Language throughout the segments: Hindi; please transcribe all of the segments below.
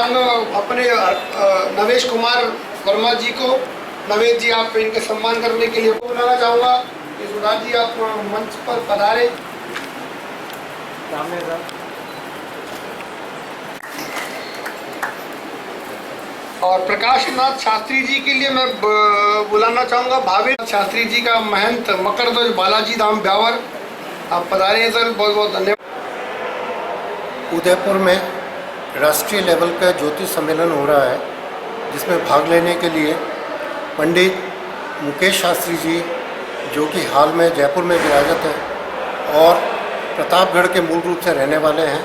चाहूँगा अपने नवेश कुमार वर्मा जी को। नवेश जी, आप इनके सम्मान करने के लिए बुलाना चाहूँगा कि सुधा जी आप मंच पर पधारे। और प्रकाश नाथ शास्त्री जी के लिए मैं बुलाना चाहूँगा भावेश शास्त्री जी का महंत मकरध्वज बालाजी धाम ब्यावर। आप पधारे हैं सर, बहुत बहुत धन्यवाद। उदयपुर में राष्ट्रीय लेवल का ज्योतिष सम्मेलन हो रहा है, जिसमें भाग लेने के लिए पंडित मुकेश शास्त्री जी, जो कि हाल में जयपुर में विराजत हैं और प्रतापगढ़ के मूल रूप से रहने वाले हैं।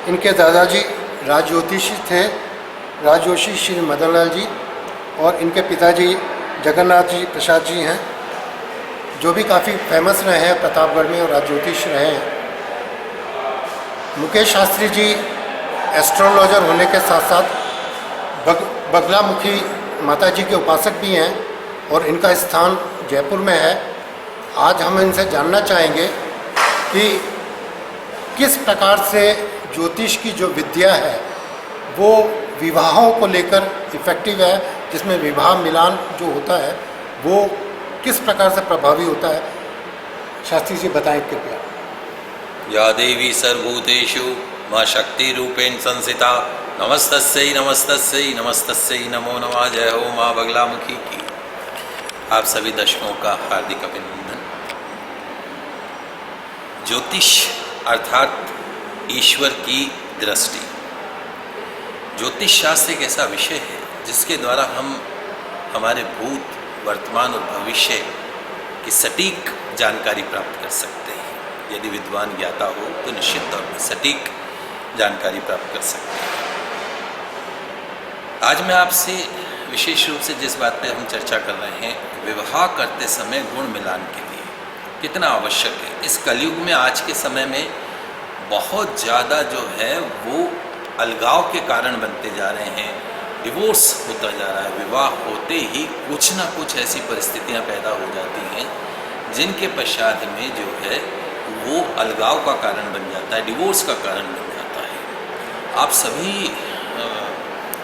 इनके दादाजी राजज्योतिषी थे, राजजोशी श्री मदन लाल जी, और इनके पिताजी जगन्नाथ जी प्रसाद जी हैं, जो भी काफ़ी फेमस रहे हैं प्रतापगढ़ में और राजज्योतिष रहे हैं। मुकेश शास्त्री जी एस्ट्रोलॉजर होने के साथ साथ बगलामुखी माता जी के उपासक भी हैं और इनका स्थान जयपुर में है। आज हम इनसे जानना चाहेंगे कि किस प्रकार से ज्योतिष की जो विद्या है वो विवाहों को लेकर इफ़ेक्टिव है, जिसमें विवाह मिलान जो होता है वो किस प्रकार से प्रभावी होता है। शास्त्री जी बताएं कृपया। या देवी सर्वभूतेषु मां शक्ति रूपेण संस्थिता नमस्तस्यै नमस्तस्यै नमस्तस्यै नमो नमः। जय हो माँ बगलामुखी की। आप सभी दर्शकों का हार्दिक अभिनंदन। ज्योतिष अर्थात ईश्वर की दृष्टि। ज्योतिष शास्त्र एक ऐसा विषय है जिसके द्वारा हम हमारे भूत, वर्तमान और भविष्य की सटीक जानकारी प्राप्त कर सकते हैं। यदि विद्वान ज्ञाता हो तो निश्चित तौर पर सटीक जानकारी प्राप्त कर सकते हैं। आज मैं आपसे विशेष रूप से जिस बात पे हम चर्चा कर रहे हैं, विवाह करते समय गुण मिलान के लिए कितना आवश्यक है। इस कलयुग में आज के समय में बहुत ज़्यादा जो है वो अलगाव के कारण बनते जा रहे हैं, डिवोर्स होता जा रहा है। विवाह होते ही कुछ ना कुछ ऐसी परिस्थितियां पैदा हो जाती हैं जिनके पश्चात में जो है वो अलगाव का कारण बन जाता है, डिवोर्स का कारण बन जाता है। आप सभी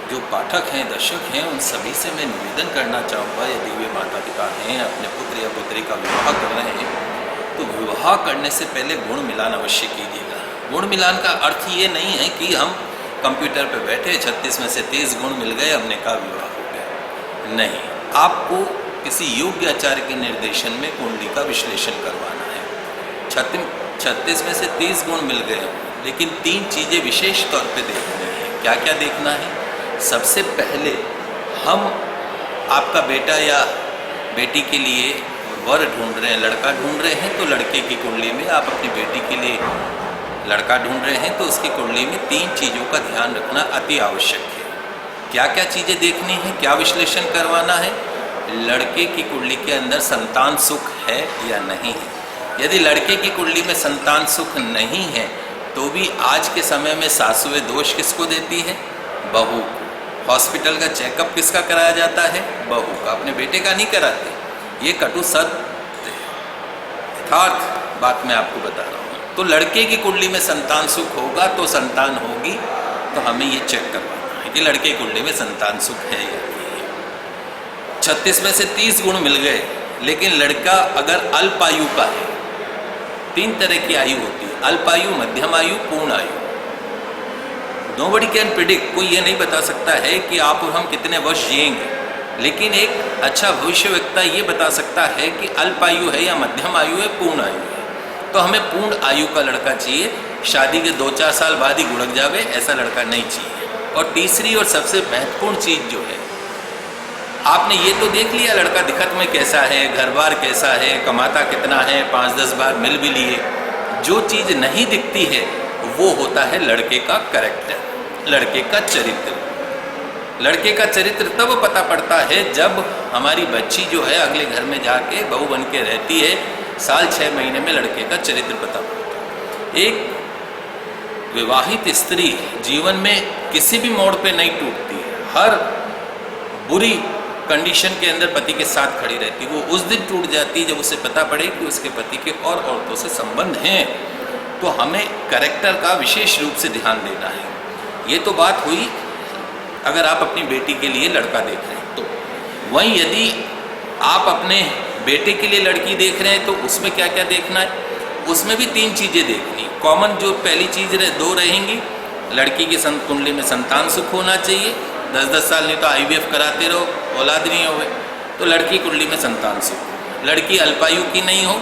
जो पाठक हैं, दर्शक हैं, उन सभी से मैं निवेदन करना चाहूँगा, यदि वे माता पिता हैं, अपने पुत्र या पुत्री का विवाह कर रहे हैं तो विवाह करने से पहले गुण मिलान अवश्य कीजिएगा। गुण मिलान का अर्थ ये नहीं है कि हम कंप्यूटर पे बैठे 36 में से 30 गुण मिल गए, हमने कहा विवाह हो गया। नहीं, आपको किसी योग्य आचार्य के निर्देशन में कुंडली का विश्लेषण करवाना है। 36 में से 30 गुण मिल गए, लेकिन 3 चीज़ें विशेष तौर पे देखनी है। क्या क्या देखना है? सबसे पहले हम आपका बेटा या बेटी के लिए वर ढूंढ रहे हैं, लड़का ढूंढ रहे हैं, तो लड़के की कुंडली में, आप अपनी बेटी के लिए लड़का ढूंढ रहे हैं तो उसकी कुंडली में 3 चीज़ों का ध्यान रखना अति आवश्यक है। क्या क्या चीज़ें देखनी है, क्या विश्लेषण करवाना है? लड़के की कुंडली के अंदर संतान सुख है या नहीं है। यदि लड़के की कुंडली में संतान सुख नहीं है तो भी आज के समय में सासुए दोष किसको देती है? बहू को। हॉस्पिटल का चेकअप किसका कराया जाता है? बहू का। अपने बेटे का नहीं कराते। ये कटु सत्य यथार्थ बात मैं आपको बता रहा हूँ। तो लड़के की कुंडली में संतान सुख होगा तो संतान होगी, तो हमें ये चेक करवाना है कि लड़के की कुंडली में संतान सुख है या नहीं। 36 में से 30 गुण मिल गए, लेकिन लड़का अगर अल्पायु का है, 3 तरह की आयु होती है, अल्पायु, मध्यम आयु, पूर्ण आयु। नोबडी कैन प्रिडिक्ट, कोई ये नहीं बता सकता है कि आप और हम कितने वर्ष जिएंगे, लेकिन एक अच्छा भविष्यवक्ता ये बता सकता है कि अल्पायु है या मध्यम आयु है, पूर्ण आयु है। तो हमें पूर्ण आयु का लड़का चाहिए। शादी के 2-4 साल बाद ही गुड़क जावे ऐसा लड़का नहीं चाहिए। और तीसरी और सबसे महत्वपूर्ण चीज़ जो है, आपने ये तो देख लिया लड़का दिखत में कैसा है, घर बार कैसा है, कमाता कितना है, 5-10 बार मिल भी लिए। जो चीज़ नहीं दिखती है वो होता है लड़के का कैरेक्टर, लड़के का चरित्र। लड़के का चरित्र तब पता पड़ता है जब हमारी बच्ची जो है अगले घर में जाके बहू बन के रहती है। साल 6 महीने में लड़के का चरित्र पता पड़ता है। एक विवाहित स्त्री जीवन में किसी भी मोड़ पे नहीं टूटती है। हर बुरी कंडीशन के अंदर पति के साथ खड़ी रहती। वो उस दिन टूट जाती जब उसे पता पड़े कि उसके पति के और औरतों से संबंध हैं। तो हमें कैरेक्टर का विशेष रूप से ध्यान देना है। ये तो बात हुई अगर आप अपनी बेटी के लिए लड़का देख रहे हैं तो। वहीं यदि आप अपने बेटे के लिए लड़की देख रहे हैं तो उसमें क्या क्या देखना है, उसमें भी 3 चीज़ें देखनी। कॉमन जो पहली चीज़ दो रहेंगी, लड़की की कुंडली में संतान सुख होना चाहिए, 10-10 साल नहीं तो IVF कराते रहो, औलाद नहीं होवे तो लड़की कुंडली में संतान सुख। लड़की अल्पायु की नहीं हो,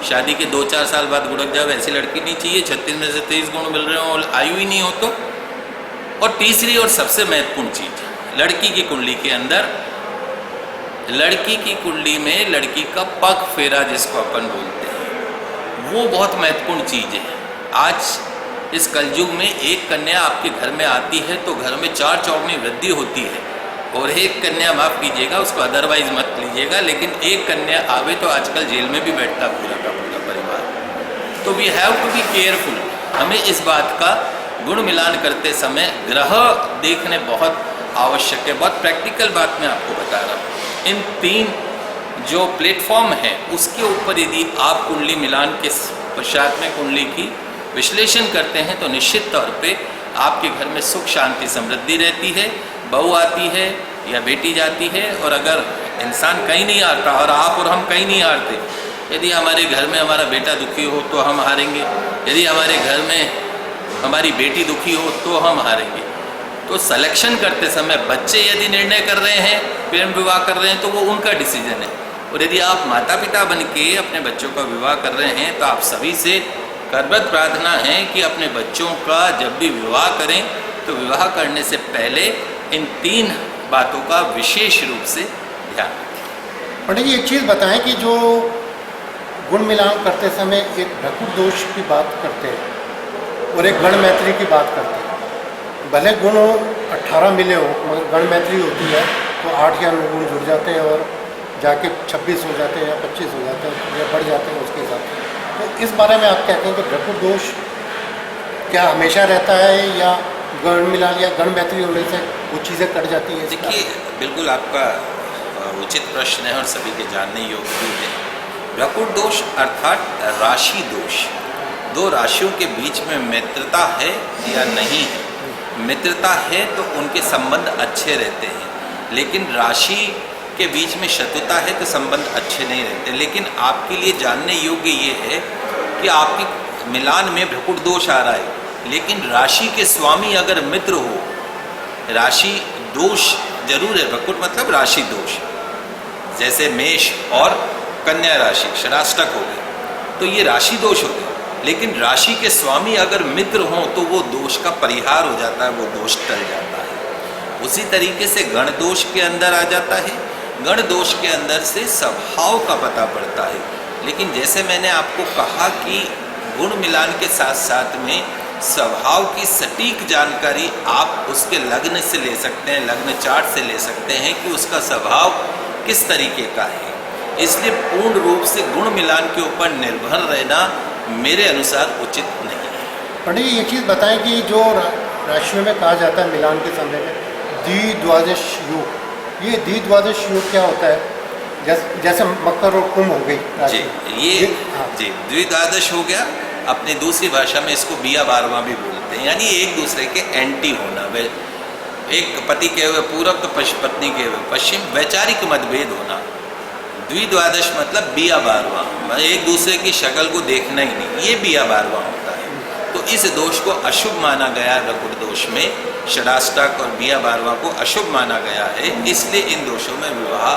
शादी के 2-4 साल बाद गुड़क जाए वैसी लड़की नहीं चाहिए, 36 में से 23 गुण मिल रहे हो और आयु ही नहीं हो तो। और तीसरी और सबसे महत्वपूर्ण चीज़, लड़की की कुंडली के अंदर, लड़की की कुंडली में लड़की का पग फेरा जिसको अपन बोलते हैं, वो बहुत महत्वपूर्ण चीज़ है। आज इस कलयुग में एक कन्या आपके घर में आती है तो घर में 4 चौगुनी वृद्धि होती है, और एक कन्या, माफ़ कीजिएगा उसको अदरवाइज मत लीजिएगा, लेकिन एक कन्या आवे तो आजकल जेल में भी बैठता पूरा का पूरा परिवार। तो we have to be careful. हमें इस बात का गुण मिलान करते समय ग्रह देखने बहुत आवश्यक है। बहुत प्रैक्टिकल बात मैं आपको बता रहा हूँ। इन 3 जो प्लेटफॉर्म हैं उसके ऊपर यदि आप कुंडली मिलान के पश्चात में कुंडली की विश्लेषण करते हैं तो निश्चित तौर पे आपके घर में सुख शांति समृद्धि रहती है, बहू आती है या बेटी जाती है। और अगर इंसान कहीं नहीं आता और आप और हम कहीं नहीं हारते, यदि हमारे घर में हमारा बेटा दुखी हो तो हम हारेंगे, यदि हमारे घर में हमारी बेटी दुखी हो तो हम हारेंगे। तो सिलेक्शन करते समय बच्चे यदि निर्णय कर रहे हैं, प्रेम विवाह कर रहे हैं तो वो उनका डिसीजन है। और यदि आप माता पिता बन के अपने बच्चों का विवाह कर रहे हैं तो आप सभी से करबद्ध प्रार्थना है कि अपने बच्चों का जब भी विवाह करें तो विवाह करने से पहले इन 3 बातों का विशेष रूप से ध्यान रखें। पंडित जी एक चीज़ बताएं कि जो गुण मिलान करते समय एक भ्रकुट दोष की बात करते हैं और एक गण मैत्री की बात करते हैं। भले गुण 18 मिले हो मगर गण मैत्री होती है तो 8 या 9 गुण जुड़ जाते हैं और जाके 26 हो जाते हैं या 25 हो जाते हैं या बढ़ जाते हैं उसके हिसाब से। तो इस बारे में आप क्या कहेंगे, भ्रकुट दोष क्या हमेशा रहता है या गण मिलान या गण मैत्री होने से वो चीज़ें कट जाती हैं? देखिए, बिल्कुल आपका उचित प्रश्न है और सभी के जानने योग्य भी है। भ्रकुट दोष अर्थात राशि दोष, 2 राशियों के बीच में मित्रता है या नहीं है। मित्रता है तो उनके संबंध अच्छे रहते हैं, लेकिन राशि के बीच में शत्रुता है तो संबंध अच्छे नहीं रहते। लेकिन आपके लिए जानने योग्य ये है कि आपके मिलान में भ्रकुट दोष आ रहा है, लेकिन राशि के स्वामी अगर मित्र हो, राशि दोष जरूर है। भ्रकुट मतलब राशि दोष, जैसे मेष और कन्या राशि षडाष्टक हो गए तो ये राशि दोष हो गए। लेकिन राशि के स्वामी अगर मित्र हों तो वो दोष का परिहार हो जाता है, वो दोष टल जाता है। उसी तरीके से गण दोष के अंदर आ जाता है। गण दोष के अंदर से स्वभाव का पता पड़ता है। लेकिन जैसे मैंने आपको कहा कि गुण मिलान के साथ साथ में स्वभाव की सटीक जानकारी आप उसके लग्न से ले सकते हैं, लग्न चार्ट से ले सकते हैं कि उसका स्वभाव किस तरीके का है। इसलिए पूर्ण रूप से गुण मिलान के ऊपर निर्भर रहना मेरे अनुसार उचित नहीं है। पंडित जी ये चीज़ बताएं कि जो राशियों में कहा जाता है मिलान के समय में द्विद्वादश योग, ये द्विद्वादश योग क्या होता है? जैसे मकर और कुंभ हो गई जी, ये हाँ। जी द्विद्वादश हो गया। अपनी दूसरी भाषा में इसको बिया बारवा भी बोलते हैं, यानी एक दूसरे के एंटी होना। एक पति के हुए पूर्व तो पत्नी के हुए पश्चिम, वैचारिक मतभेद होना। द्विद्वादश मतलब बिया बारवा, एक दूसरे की शक्ल को देखना ही नहीं, ये बिया बारवा होता है। तो इस दोष को अशुभ माना गया भ्रकुट दोष में, षडाष्टक और बिया बारवा को अशुभ माना गया है, इसलिए इन दोषों में विवाह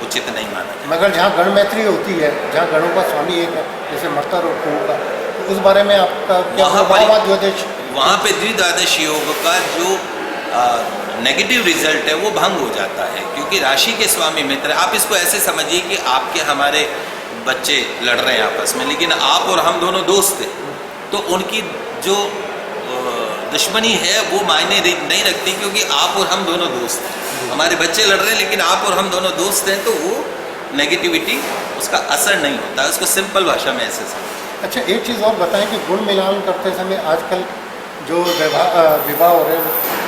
उचित नहीं माना जाता। मगर जहाँ गण मैत्री होती है, जहाँ गणों का स्वामी एक है जैसे मकर और कुंभ का, तो उस बारे में आपका क्या वहाँ पे द्विद्वादश योग का जो नेगेटिव रिजल्ट है वो भंग हो जाता है, क्योंकि राशि के स्वामी मित्र। आप इसको ऐसे समझिए कि आपके हमारे बच्चे लड़ रहे हैं आपस में, लेकिन आप और हम दोनों दोस्त हैं, तो उनकी जो दुश्मनी है वो मायने नहीं रखती, क्योंकि आप और हम दोनों दोस्त हैं। हमारे बच्चे लड़ रहे हैं लेकिन आप और हम दोनों दोस्त हैं, तो वो नेगेटिविटी उसका असर नहीं होता। उसको सिंपल भाषा में ऐसे समझ। अच्छा एक चीज़ और बताएं कि गुण मिलान करते समय आजकल जो विवाह हो रहे हैं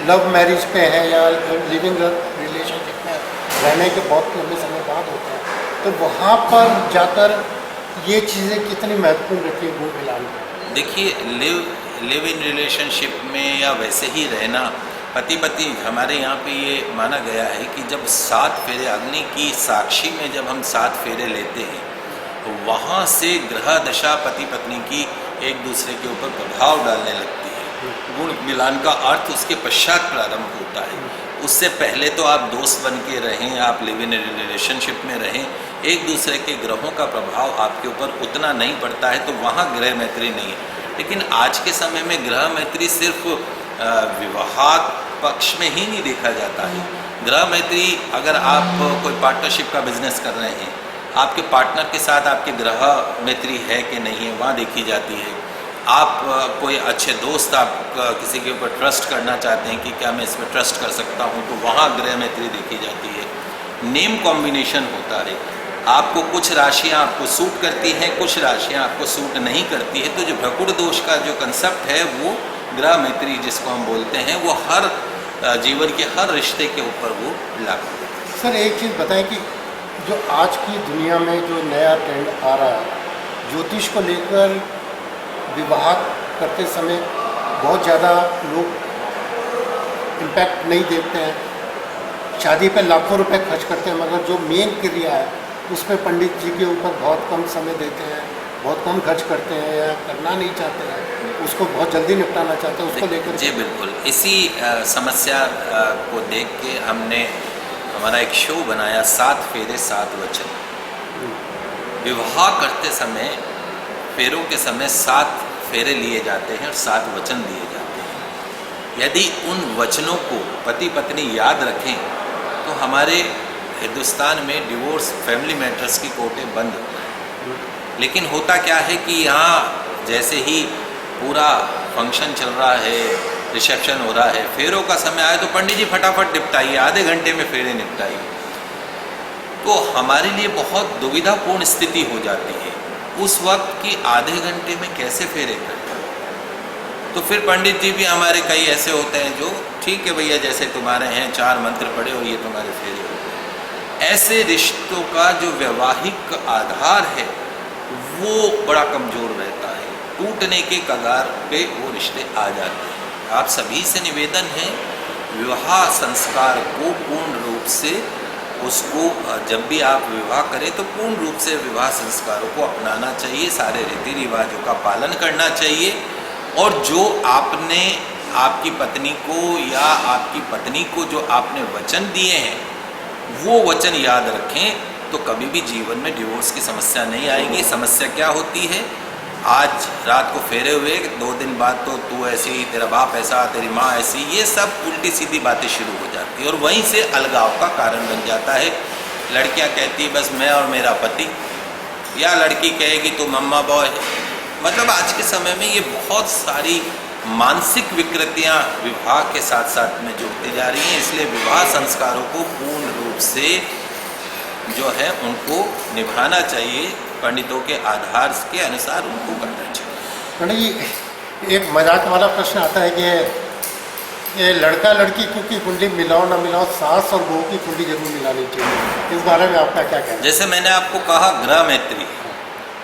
लव मैरिज पे है या लिविंग रिलेशनशिप में रहने के बहुत लंबे समय बाद होता है, तो वहाँ पर जाकर ये चीज़ें कितनी महत्वपूर्ण रहती है गुण मिलान? देखिए, लिव लिव इन रिलेशनशिप में या वैसे ही रहना, पति पत्नी, हमारे यहाँ पे ये माना गया है कि जब 7 फेरे अग्नि की साक्षी में जब हम 7 फेरे लेते हैं तो वहाँ से ग्रह दशा पति पत्नी की एक दूसरे के ऊपर प्रभाव डालने लगती है। गुण मिलान का अर्थ उसके पश्चात प्रारंभ होता है। उससे पहले तो आप दोस्त बन के रहें, आप लिव इन रिलेशनशिप में रहें, एक दूसरे के ग्रहों का प्रभाव आपके ऊपर उतना नहीं पड़ता है, तो वहाँ ग्रह मैत्री नहीं है। लेकिन आज के समय में ग्रह मैत्री सिर्फ विवाह पक्ष में ही नहीं देखा जाता है। ग्रह मैत्री, अगर आप कोई पार्टनरशिप का बिजनेस कर रहे हैं, आपके पार्टनर के साथ आपके ग्रह मैत्री है कि नहीं है, वहाँ देखी जाती है। आप कोई अच्छे दोस्त, आप किसी के ऊपर ट्रस्ट करना चाहते हैं कि क्या मैं इसमें ट्रस्ट कर सकता हूँ, तो वहाँ ग्रह मैत्री देखी जाती है। नेम कॉम्बिनेशन होता है, आपको कुछ राशियाँ आपको सूट करती हैं, कुछ राशियाँ आपको सूट नहीं करती है। तो जो भ्रकुट दोष का जो कंसेप्ट है वो ग्रह मैत्री जिसको हम बोलते हैं, वो हर जीवन के हर रिश्ते के ऊपर वो लागू है। सर एक चीज़ बताएं कि जो आज की दुनिया में जो नया ट्रेंड आ रहा है, ज्योतिष को लेकर विवाह करते समय बहुत ज़्यादा लोग इम्पैक्ट नहीं देखते हैं। शादी पे लाखों रुपए खर्च करते हैं, मगर जो मेन क्रिया है उसमें पंडित जी के ऊपर बहुत कम समय देते हैं, बहुत कम खर्च करते हैं या करना नहीं चाहते हैं, उसको बहुत जल्दी निपटाना चाहते हैं। उसको लेकर जी बिल्कुल, इसी समस्या को देख के हमने हमारा एक शो बनाया 7 फेरे 7 वचन। विवाह करते समय फेरों के समय 7 फेरे लिए जाते हैं और 7 वचन दिए जाते हैं। यदि उन वचनों को पति पत्नी याद रखें तो हमारे हिंदुस्तान में डिवोर्स फैमिली मैटर्स की कोर्टें बंद हो गए। लेकिन होता क्या है कि यहाँ जैसे ही पूरा फंक्शन चल रहा है, रिसेप्शन हो रहा है, फेरों का समय आए तो पंडित जी फटाफट निपटाइए, आधे घंटे में फेरे निपटाइए। तो हमारे लिए बहुत दुविधापूर्ण स्थिति हो जाती है उस वक्त कि आधे घंटे में कैसे फेरे करते हैं। तो फिर पंडित जी भी हमारे कई ऐसे होते हैं जो ठीक है भैया जैसे तुम्हारे हैं 4 मंत्र पढ़े और ये तुम्हारे फेरे हो गए। ऐसे रिश्तों का जो वैवाहिक आधार है वो बड़ा कमज़ोर रहता है, टूटने के कगार पे वो रिश्ते आ जाते हैं। आप सभी से निवेदन है, विवाह संस्कार को पूर्ण रूप से उसको जब भी आप विवाह करें तो पूर्ण रूप से विवाह संस्कारों को अपनाना चाहिए, सारे रीति रिवाजों का पालन करना चाहिए। और जो आपने आपकी पत्नी को या आपकी पत्नी को जो आपने वचन दिए हैं वो वचन याद रखें, तो कभी भी जीवन में डिवोर्स की समस्या नहीं आएगी। समस्या क्या होती है, आज रात को फेरे हुए 2 दिन बाद तो तू ऐसी, तेरा बाप ऐसा, तेरी माँ ऐसी, ये सब उल्टी सीधी बातें शुरू हो जाती है और वहीं से अलगाव का कारण बन जाता है। लड़कियां कहती है बस मैं और मेरा पति, या लड़की कहेगी तू मम्मा बॉय। मतलब आज के समय में ये बहुत सारी मानसिक विकृतियां विवाह के साथ साथ में जुड़ती जा रही हैं। इसलिए विवाह संस्कारों को पूर्ण रूप से जो है उनको निभाना चाहिए, पंडितों के आधार के अनुसार उनको करना चाहिए। पंडित जी एक मजाक वाला प्रश्न आता है कि ये लड़का लड़की की कुंडली मिलाओ ना मिलाओ, सास और बहू की कुंडली जरूर मिलानी चाहिए, इस बारे में आपका क्या कहना है? जैसे मैंने आपको कहा ग्रह मैत्री,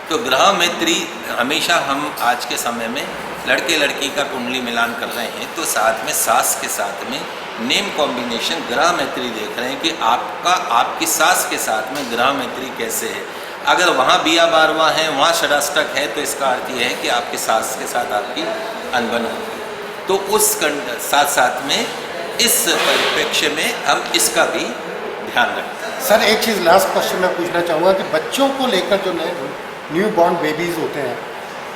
तो ग्रह मैत्री हमेशा हम आज के समय में लड़के लड़की का कुंडली मिलान कर रहे हैं तो साथ में सास के साथ में नेम कॉम्बिनेशन ग्रह मैत्री देख रहे हैं कि आपका आपकी सास के साथ में ग्रह मैत्री कैसे है। अगर वहाँ बिया बारवा है, वहाँ षडाष्टक है, तो इसका अर्थ यह है कि आपकी सास के साथ आपकी अनबन होगी। तो उस साथ साथ में इस परिप्रेक्ष्य में हम इसका भी ध्यान रखते हैं। सर एक चीज़ लास्ट क्वेश्चन मैं पूछना चाहूँगा कि बच्चों को लेकर जो न्यू बॉर्न बेबीज़ होते हैं,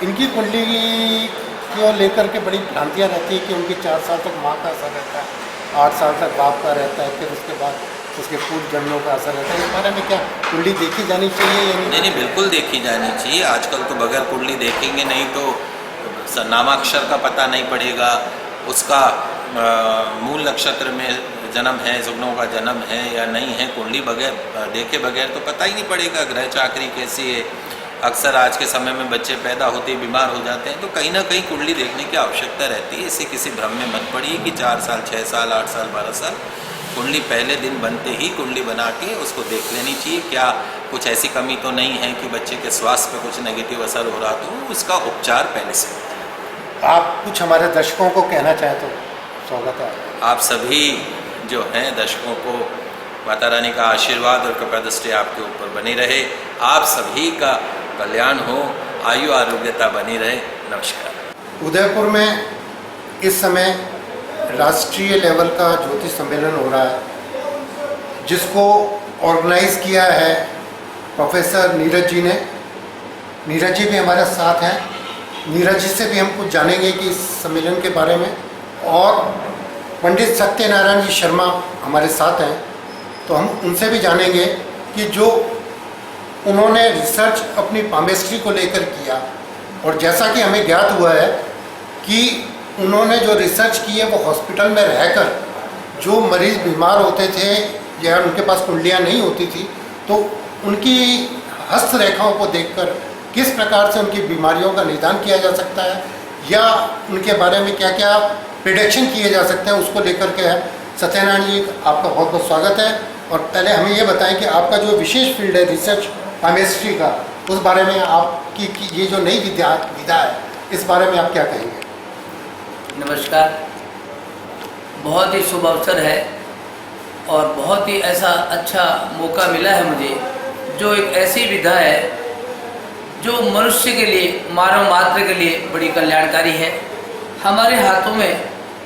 इनकी कुंडली को लेकर के बड़ी भ्रांतियाँ रहती है कि उनकी 4 साल तक माँ का असर रहता है, 8 साल तक बाप का रहता है, फिर उसके बाद उसके पूर्व जन्मों का असर रहता है। इस बारे में क्या कुंडली देखी जानी चाहिए या नहीं? नहीं, बिल्कुल देखी जानी चाहिए। आजकल तो बगैर कुंडली देखेंगे नहीं तो नामाक्षर का पता नहीं पड़ेगा, उसका मूल नक्षत्र में जन्म है, सुगनों का जन्म है या नहीं है, कुंडली बगैर देखे बगैर तो पता ही नहीं पड़ेगा ग्रह चाकरी कैसी है। अक्सर आज के समय में बच्चे पैदा होते ही बीमार हो जाते हैं, तो कहीं ना कहीं कुंडली देखने की आवश्यकता रहती है। इसे किसी भ्रम में मत पड़िए कि 4 साल 6 साल 8 साल 12 साल, कुंडली पहले दिन बनते ही कुंडली बना के उसको देख लेनी चाहिए। क्या कुछ ऐसी कमी तो नहीं है कि बच्चे के स्वास्थ्य पे कुछ नेगेटिव असर हो रहा, तो उसका उपचार पहले से होता है। आप कुछ हमारे दर्शकों को कहना चाहें तो स्वागत है। आप सभी जो हैं दर्शकों को माता रानी का आशीर्वाद और कृपा दृष्टि आपके ऊपर बनी रहे। आप सभी का कल्याण हो, आयु आरोग्यता बनी रहे। नमस्कार। उदयपुर में इस समय राष्ट्रीय लेवल का ज्योतिष सम्मेलन हो रहा है, जिसको ऑर्गेनाइज किया है प्रोफेसर नीरज जी ने। नीरज जी भी हमारे साथ हैं। नीरज जी से भी हम कुछ जानेंगे कि इस सम्मेलन के बारे में, और पंडित सत्यनारायण जी शर्मा हमारे साथ हैं, तो हम उनसे भी जानेंगे कि जो उन्होंने रिसर्च अपनी पामेस्ट्री को लेकर किया, और जैसा कि हमें ज्ञात हुआ है कि उन्होंने जो रिसर्च की है वो हॉस्पिटल में रहकर जो मरीज़ बीमार होते थे या उनके पास कुंडलियाँ नहीं होती थी, तो उनकी हस्तरेखाओं को देखकर किस प्रकार से उनकी बीमारियों का निदान किया जा सकता है या उनके बारे में क्या क्या प्रिडिक्शन किए जा सकते हैं, उसको लेकर के है। सत्यनारायण जी, आपका बहुत बहुत स्वागत है। और पहले हमें ये बताएं कि आपका जो विशेष फील्ड है रिसर्च पामेस्ट्री का, उस बारे में आपकी ये जो नई विधा है, इस बारे में आप क्या कहेंगे? नमस्कार। बहुत ही शुभ अवसर है और बहुत ही ऐसा अच्छा मौका मिला है मुझे, जो एक ऐसी विधा है जो मनुष्य के लिए, मानव मात्र के लिए बड़ी कल्याणकारी है। हमारे हाथों में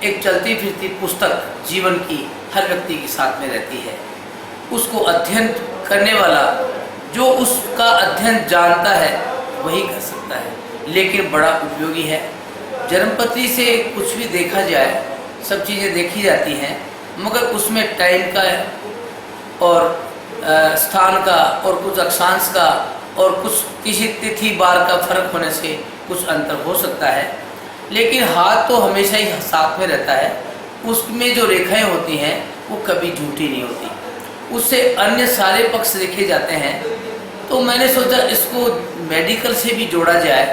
एक चलती फिरती पुस्तक जीवन की हर व्यक्ति के साथ में रहती है। उसको अध्ययन करने वाला जो उसका अध्ययन जानता है वही कर सकता है, लेकिन बड़ा उपयोगी है। जन्मपत्री से कुछ भी देखा जाए, सब चीज़ें देखी जाती हैं, मगर उसमें टाइम का और स्थान का और कुछ अक्षांश का और कुछ किसी तिथि बार का फर्क होने से कुछ अंतर हो सकता है, लेकिन हाथ तो हमेशा ही साथ में रहता है। उसमें जो रेखाएं होती हैं वो कभी झूठी नहीं होती, उससे अन्य सारे पक्ष देखे जाते हैं। तो मैंने सोचा इसको मेडिकल से भी जोड़ा जाए,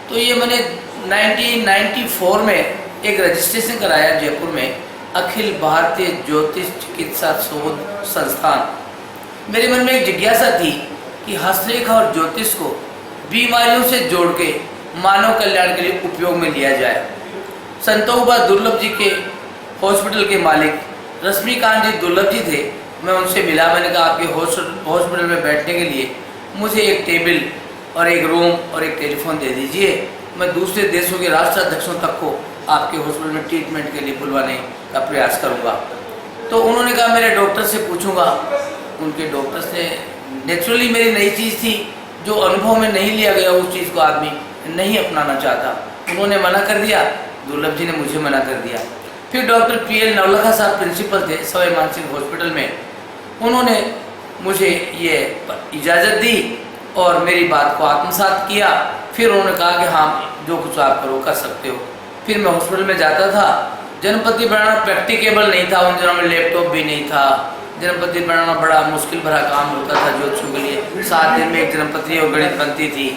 तो ये मैंने 1994 में एक रजिस्ट्रेशन कराया जयपुर में, अखिल भारतीय ज्योतिष चिकित्सा शोध संस्थान। मेरे मन में एक जिज्ञासा थी कि हस्तरेखा और ज्योतिष को बीमारियों से जोड़ के मानव कल्याण के लिए उपयोग में लिया जाए। संतोबा दुर्लभ जी के हॉस्पिटल के मालिक रश्मिकांत जी दुर्लभ जी थे। मैं उनसे मिला, मैंने कहा आपके हॉस्पिटल में बैठने के लिए मुझे एक टेबल और एक रूम और एक टेलीफोन दे दीजिए, मैं दूसरे देशों के राष्ट्राध्यक्षों तक को आपके हॉस्पिटल में ट्रीटमेंट के लिए बुलवाने का प्रयास करूँगा। तो उन्होंने कहा मेरे डॉक्टर से पूछूंगा। उनके डॉक्टर से नेचुरली मेरी नई चीज़ थी, जो अनुभव में नहीं लिया गया उस चीज़ को आदमी नहीं अपनाना चाहता। उन्होंने मना कर दिया, दुर्लभ जी ने मुझे मना कर दिया। फिर डॉक्टर PL नवलखा साहब प्रिंसिपल थे सवाई मानसिंह हॉस्पिटल में, उन्होंने मुझे ये इजाज़त दी और मेरी बात को आत्मसात किया। फिर उन्होंने कहा कि हाँ जो कुछ आप करो कर सकते हो। फिर मैं हॉस्पिटल में जाता था। जन्मपत्री बनाना प्रैक्टिकेबल नहीं था, उन दिनों में लैपटॉप भी नहीं था। जन्मपत्री बनाना बड़ा मुश्किल भरा काम होता था ज्योतिषियों के लिए। 7 दिन में एक जन्मपत्री और गणित बनती थी।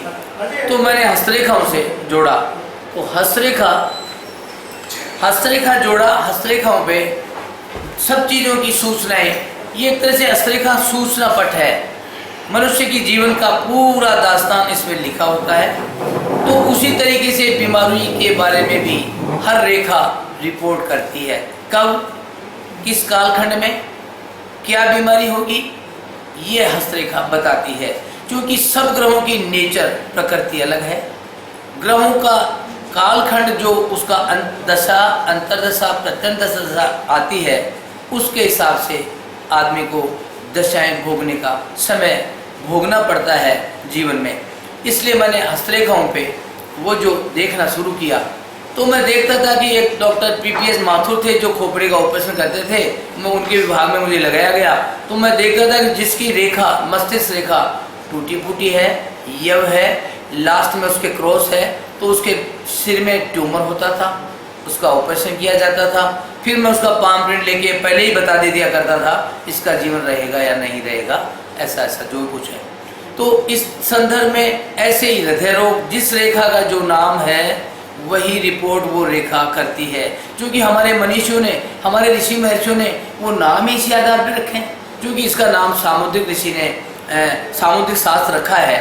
तो मैंने हस्तरेखाओं से जोड़ा, तो हस्तरेखा जोड़ा। हस्तरेखाओं पे सब चीज़ों की सूचनाएं, ये एक तरह से हस्तरेखा सूचना पट है। मनुष्य की जीवन का पूरा दास्तान इसमें लिखा होता है। तो उसी तरीके से बीमारी के बारे में भी हर रेखा रिपोर्ट करती है, कब किस कालखंड में क्या बीमारी होगी, ये हस्तरेखा बताती है। क्योंकि सब ग्रहों की नेचर प्रकृति अलग है। ग्रहों का कालखंड जो उसका दशा, अंतर्दशा, प्रत्यंतदशा आती है, उसके हिसाब से आदमी को दशाएं भोगने का समय भोगना पड़ता है जीवन में। इसलिए मैंने हस्तरेखाओं पे वो जो देखना शुरू किया, तो मैं देखता था कि एक डॉक्टर PPS माथुर थे जो खोपड़ी का ऑपरेशन करते थे, मैं उनके विभाग में मुझे लगाया गया। तो मैं देखता था कि जिसकी रेखा, मस्तिष्क रेखा टूटी फूटी है, यव है, लास्ट में उसके क्रॉस है, तो उसके सिर में ट्यूमर होता था, उसका ऑपरेशन किया जाता था। फिर मैं उसका पाम प्रिंट लेके पहले ही बता दे दिया करता था इसका जीवन रहेगा या नहीं रहेगा, ऐसा ऐसा जो कुछ है। तो इस संदर्भ में ऐसे ही हृदय रोग, जिस रेखा का जो नाम है वही रिपोर्ट वो रेखा करती है। क्योंकि हमारे मनीषियों ने, हमारे ऋषि महर्षियों ने वो नाम ही इसी आधार पर रखे हैं, क्योंकि इसका नाम सामुद्रिक ऋषि ने सामुद्रिक शास्त्र रखा है।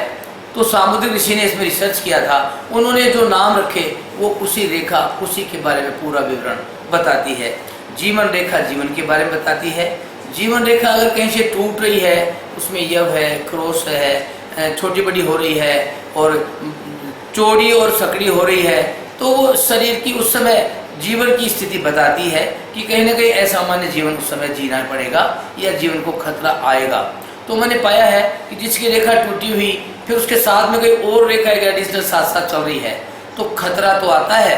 तो तो सामुद्रिक ऋषि ने इसमें रिसर्च किया था, उन्होंने जो नाम रखे वो उसी रेखा, उसी के बारे में पूरा विवरण बताती है। जीवन रेखा जीवन के बारे में बताती है। जीवन रेखा अगर कहीं से टूट रही है, उसमें यव है, क्रॉस है, छोटी बड़ी हो रही है और चौड़ी और सकड़ी हो रही है, तो वो शरीर की उस समय जीवन की स्थिति बताती है कि कहीं ना कहीं असामान्य जीवन उस समय जीना पड़ेगा या जीवन को खतरा आएगा। तो मैंने पाया है कि जिसकी रेखा टूटी हुई फिर उसके साथ में कोई और रेखा एक एडिशनल साथ साथ चल रही है, तो खतरा तो आता है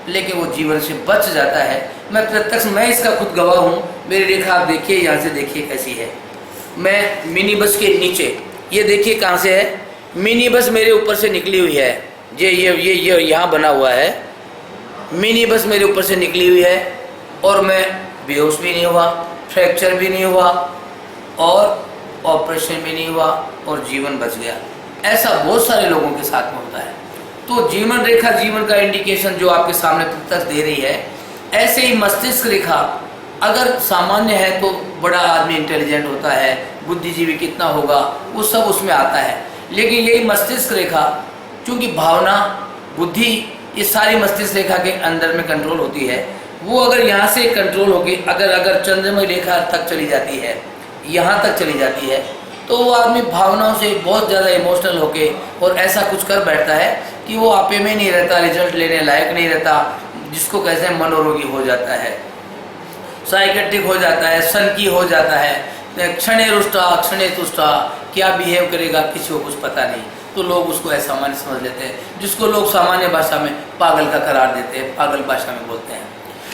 लेकिन वो जीवन से बच जाता है। मैं प्रत्यक्ष, मैं इसका खुद गवाह हूँ। मेरी रेखा आप देखिए, यहाँ से देखिए कैसी है। मैं मिनी बस के नीचे, ये देखिए कहाँ से है, मिनी बस मेरे ऊपर से निकली हुई है। ये यहाँ बना हुआ है, मिनी बस मेरे ऊपर से निकली हुई है और मैं बेहोश भी नहीं हुआ, फ्रैक्चर भी नहीं हुआ और ऑपरेशन भी नहीं हुआ और जीवन बच गया। ऐसा बहुत सारे लोगों के साथ में होता है। तो जीवन रेखा जीवन का इंडिकेशन जो आपके सामने प्रत्यक्ष दे रही है, ऐसे ही मस्तिष्क रेखा अगर सामान्य है तो बड़ा आदमी इंटेलिजेंट होता है, बुद्धिजीवी कितना होगा वो सब उसमें आता है। लेकिन यही मस्तिष्क रेखा, चूँकि भावना, बुद्धि, ये सारी मस्तिष्क रेखा के अंदर में कंट्रोल होती है। वो अगर यहाँ से कंट्रोल होगी, अगर चंद्रमय रेखा तक चली जाती है, यहाँ तक चली जाती है, तो वो आदमी भावनाओं से बहुत ज़्यादा इमोशनल होके और ऐसा कुछ कर बैठता है कि वो आपे में नहीं रहता, रिजल्ट लेने लायक नहीं रहता, जिसको कहते हैं मनोरोगी हो जाता है, साइकेट्रिक हो जाता है, सनकी हो जाता है, क्षणे रुष्टा क्षणे तुष्टा, क्या बिहेव करेगा किसी को कुछ पता नहीं। तो लोग उसको असामान्य समझ लेते हैं, जिसको लोग सामान्य भाषा में पागल का करार देते हैं, पागल भाषा में बोलते हैं।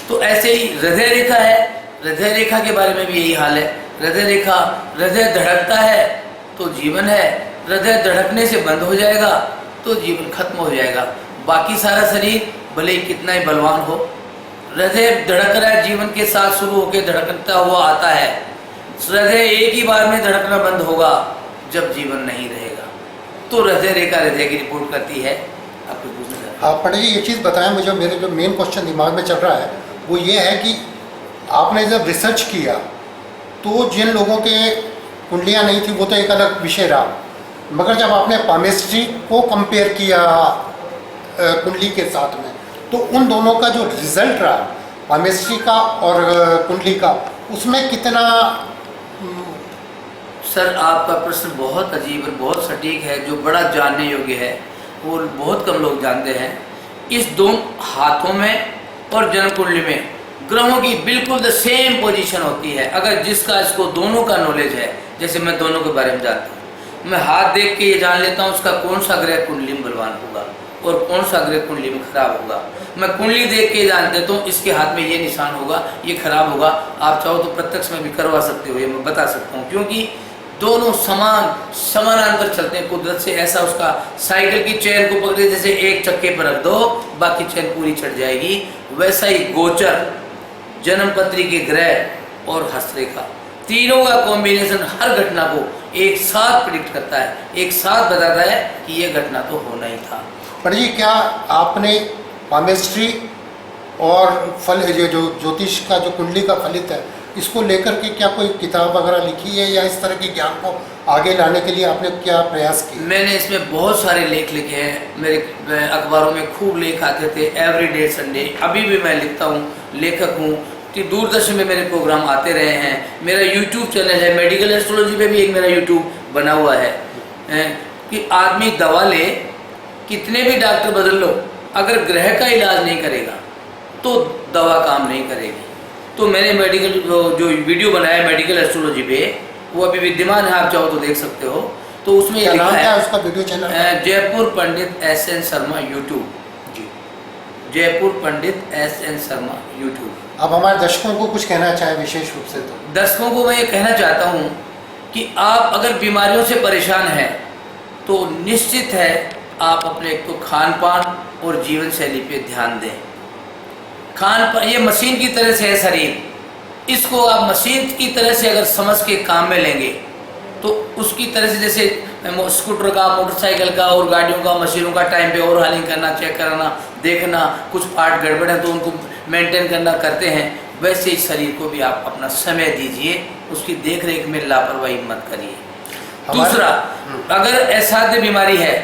तो ऐसे ही हृदय रेखा है, हृदय रेखा के बारे में भी यही हाल है। हृदय रेखा, हृदय धड़कता है तो जीवन है, हृदय धड़कने से बंद हो जाएगा तो जीवन खत्म हो जाएगा। बाकी सारा शरीर भले ही कितना ही बलवान हो, हृदय धड़क रहा है, जीवन के साथ शुरू होकर धड़कता हुआ आता है। हृदय एक ही बार में धड़कना बंद होगा जब जीवन नहीं रहेगा। तो हृदय रेखा हृदय की रिपोर्ट करती है। आपको पूछना हाँ पंडित जी, ये चीज़ बताएं मुझे। मेरे जो मेन क्वेश्चन दिमाग में चल रहा है वो ये है कि आपने जब रिसर्च किया तो जिन लोगों के कुंडलियाँ नहीं थी वो तो एक अलग विषय रहा, मगर जब आपने पामेस्ट्री को कंपेयर किया कुंडली के साथ में, तो उन दोनों का जो रिजल्ट रहा पामेस्ट्री का और कुंडली का, उसमें कितना। सर आपका प्रश्न बहुत अजीब और बहुत सटीक है, जो बड़ा जानने योग्य है, वो बहुत कम लोग जानते हैं। इस दो हाथों में और जन्म कुंडली में ग्रहों की बिल्कुल द सेम पोजीशन होती है। अगर जिसका इसको दोनों का नॉलेज है, जैसे मैं दोनों के बारे में जानता हूँ, मैं हाथ देख के ये जान लेता हूँ उसका कौन सा ग्रह कुंडली में बलवान होगा और कौन सा ग्रह कुंडली में खराब होगा। मैं कुंडली देख के जान देता हूँ इसके हाथ में ये निशान होगा, ये खराब होगा। आप चाहो तो प्रत्यक्ष में भी करवा सकते हो, ये मैं बता सकता हूँ, क्योंकि दोनों समानांतर चलते हैं। कुदरत से ऐसा उसका साइकिल की चेन को पकड़े, जैसे एक चक्के पर रख दो बाकी चेन पूरी चढ़ जाएगी, वैसा ही गोचर, जन्मपत्री के ग्रह और हस्तरेखा, तीनों का कॉम्बिनेशन हर घटना को एक साथ प्रिडिक्ट करता है, एक साथ बताता है कि ये घटना तो होना ही था। पर जी, क्या आपने पामेस्ट्री और फल जो ज्योतिष का जो कुंडली का फलित है, इसको लेकर के क्या कोई किताब वगैरह लिखी है या इस तरह के ज्ञान को आगे लाने के लिए आपने क्या प्रयास किए? मैंने इसमें बहुत सारे लेख लिखे हैं, मेरे अखबारों में खूब लेख आते थे, एवरीडे संडे। अभी भी मैं लिखता हूँ, लेखक हूँ, कि दूरदर्शन में मेरे प्रोग्राम आते रहे हैं। मेरा यूट्यूब चैनल है, मेडिकल एस्ट्रोलॉजी पे भी एक मेरा यूट्यूब बना हुआ है, कि आदमी दवा ले, कितने भी डॉक्टर बदल लो, अगर ग्रह का इलाज नहीं करेगा तो दवा काम नहीं करेगी। तो मैंने मेडिकल जो वीडियो बनाया है मेडिकल एस्ट्रोलॉजी पे, वो अभी विद्यमान है, आप चाहो तो देख सकते हो। तो उसमें ये लिखा है, उसका वीडियो चैनल जयपुर पंडित SN शर्मा यूट्यूब जी, जयपुर पंडित SN शर्मा यूट्यूब। अब हमारे दर्शकों को कुछ कहना चाहे विशेष रूप से? तो दर्शकों को मैं ये कहना चाहता हूँ कि आप अगर बीमारियों से परेशान हैं तो निश्चित है आप अपने एक तो खान पान और जीवन शैली पे ध्यान दें। खान पान, ये मशीन की तरह से है शरीर, इसको आप मशीन की तरह से अगर समझ के काम में लेंगे तो उसकी तरह से, जैसे स्कूटर का, मोटरसाइकिल का और गाड़ियों का, मशीनों का टाइम पे ओवरहालिंग करना, चेक कराना, देखना, कुछ पार्ट गड़बड़ है तो उनको मेंटेन करना करते हैं, वैसे ही शरीर को भी आप अपना समय दीजिए, उसकी देख रेख में लापरवाही मत करिए। दूसरा, अगर असाध्य बीमारी है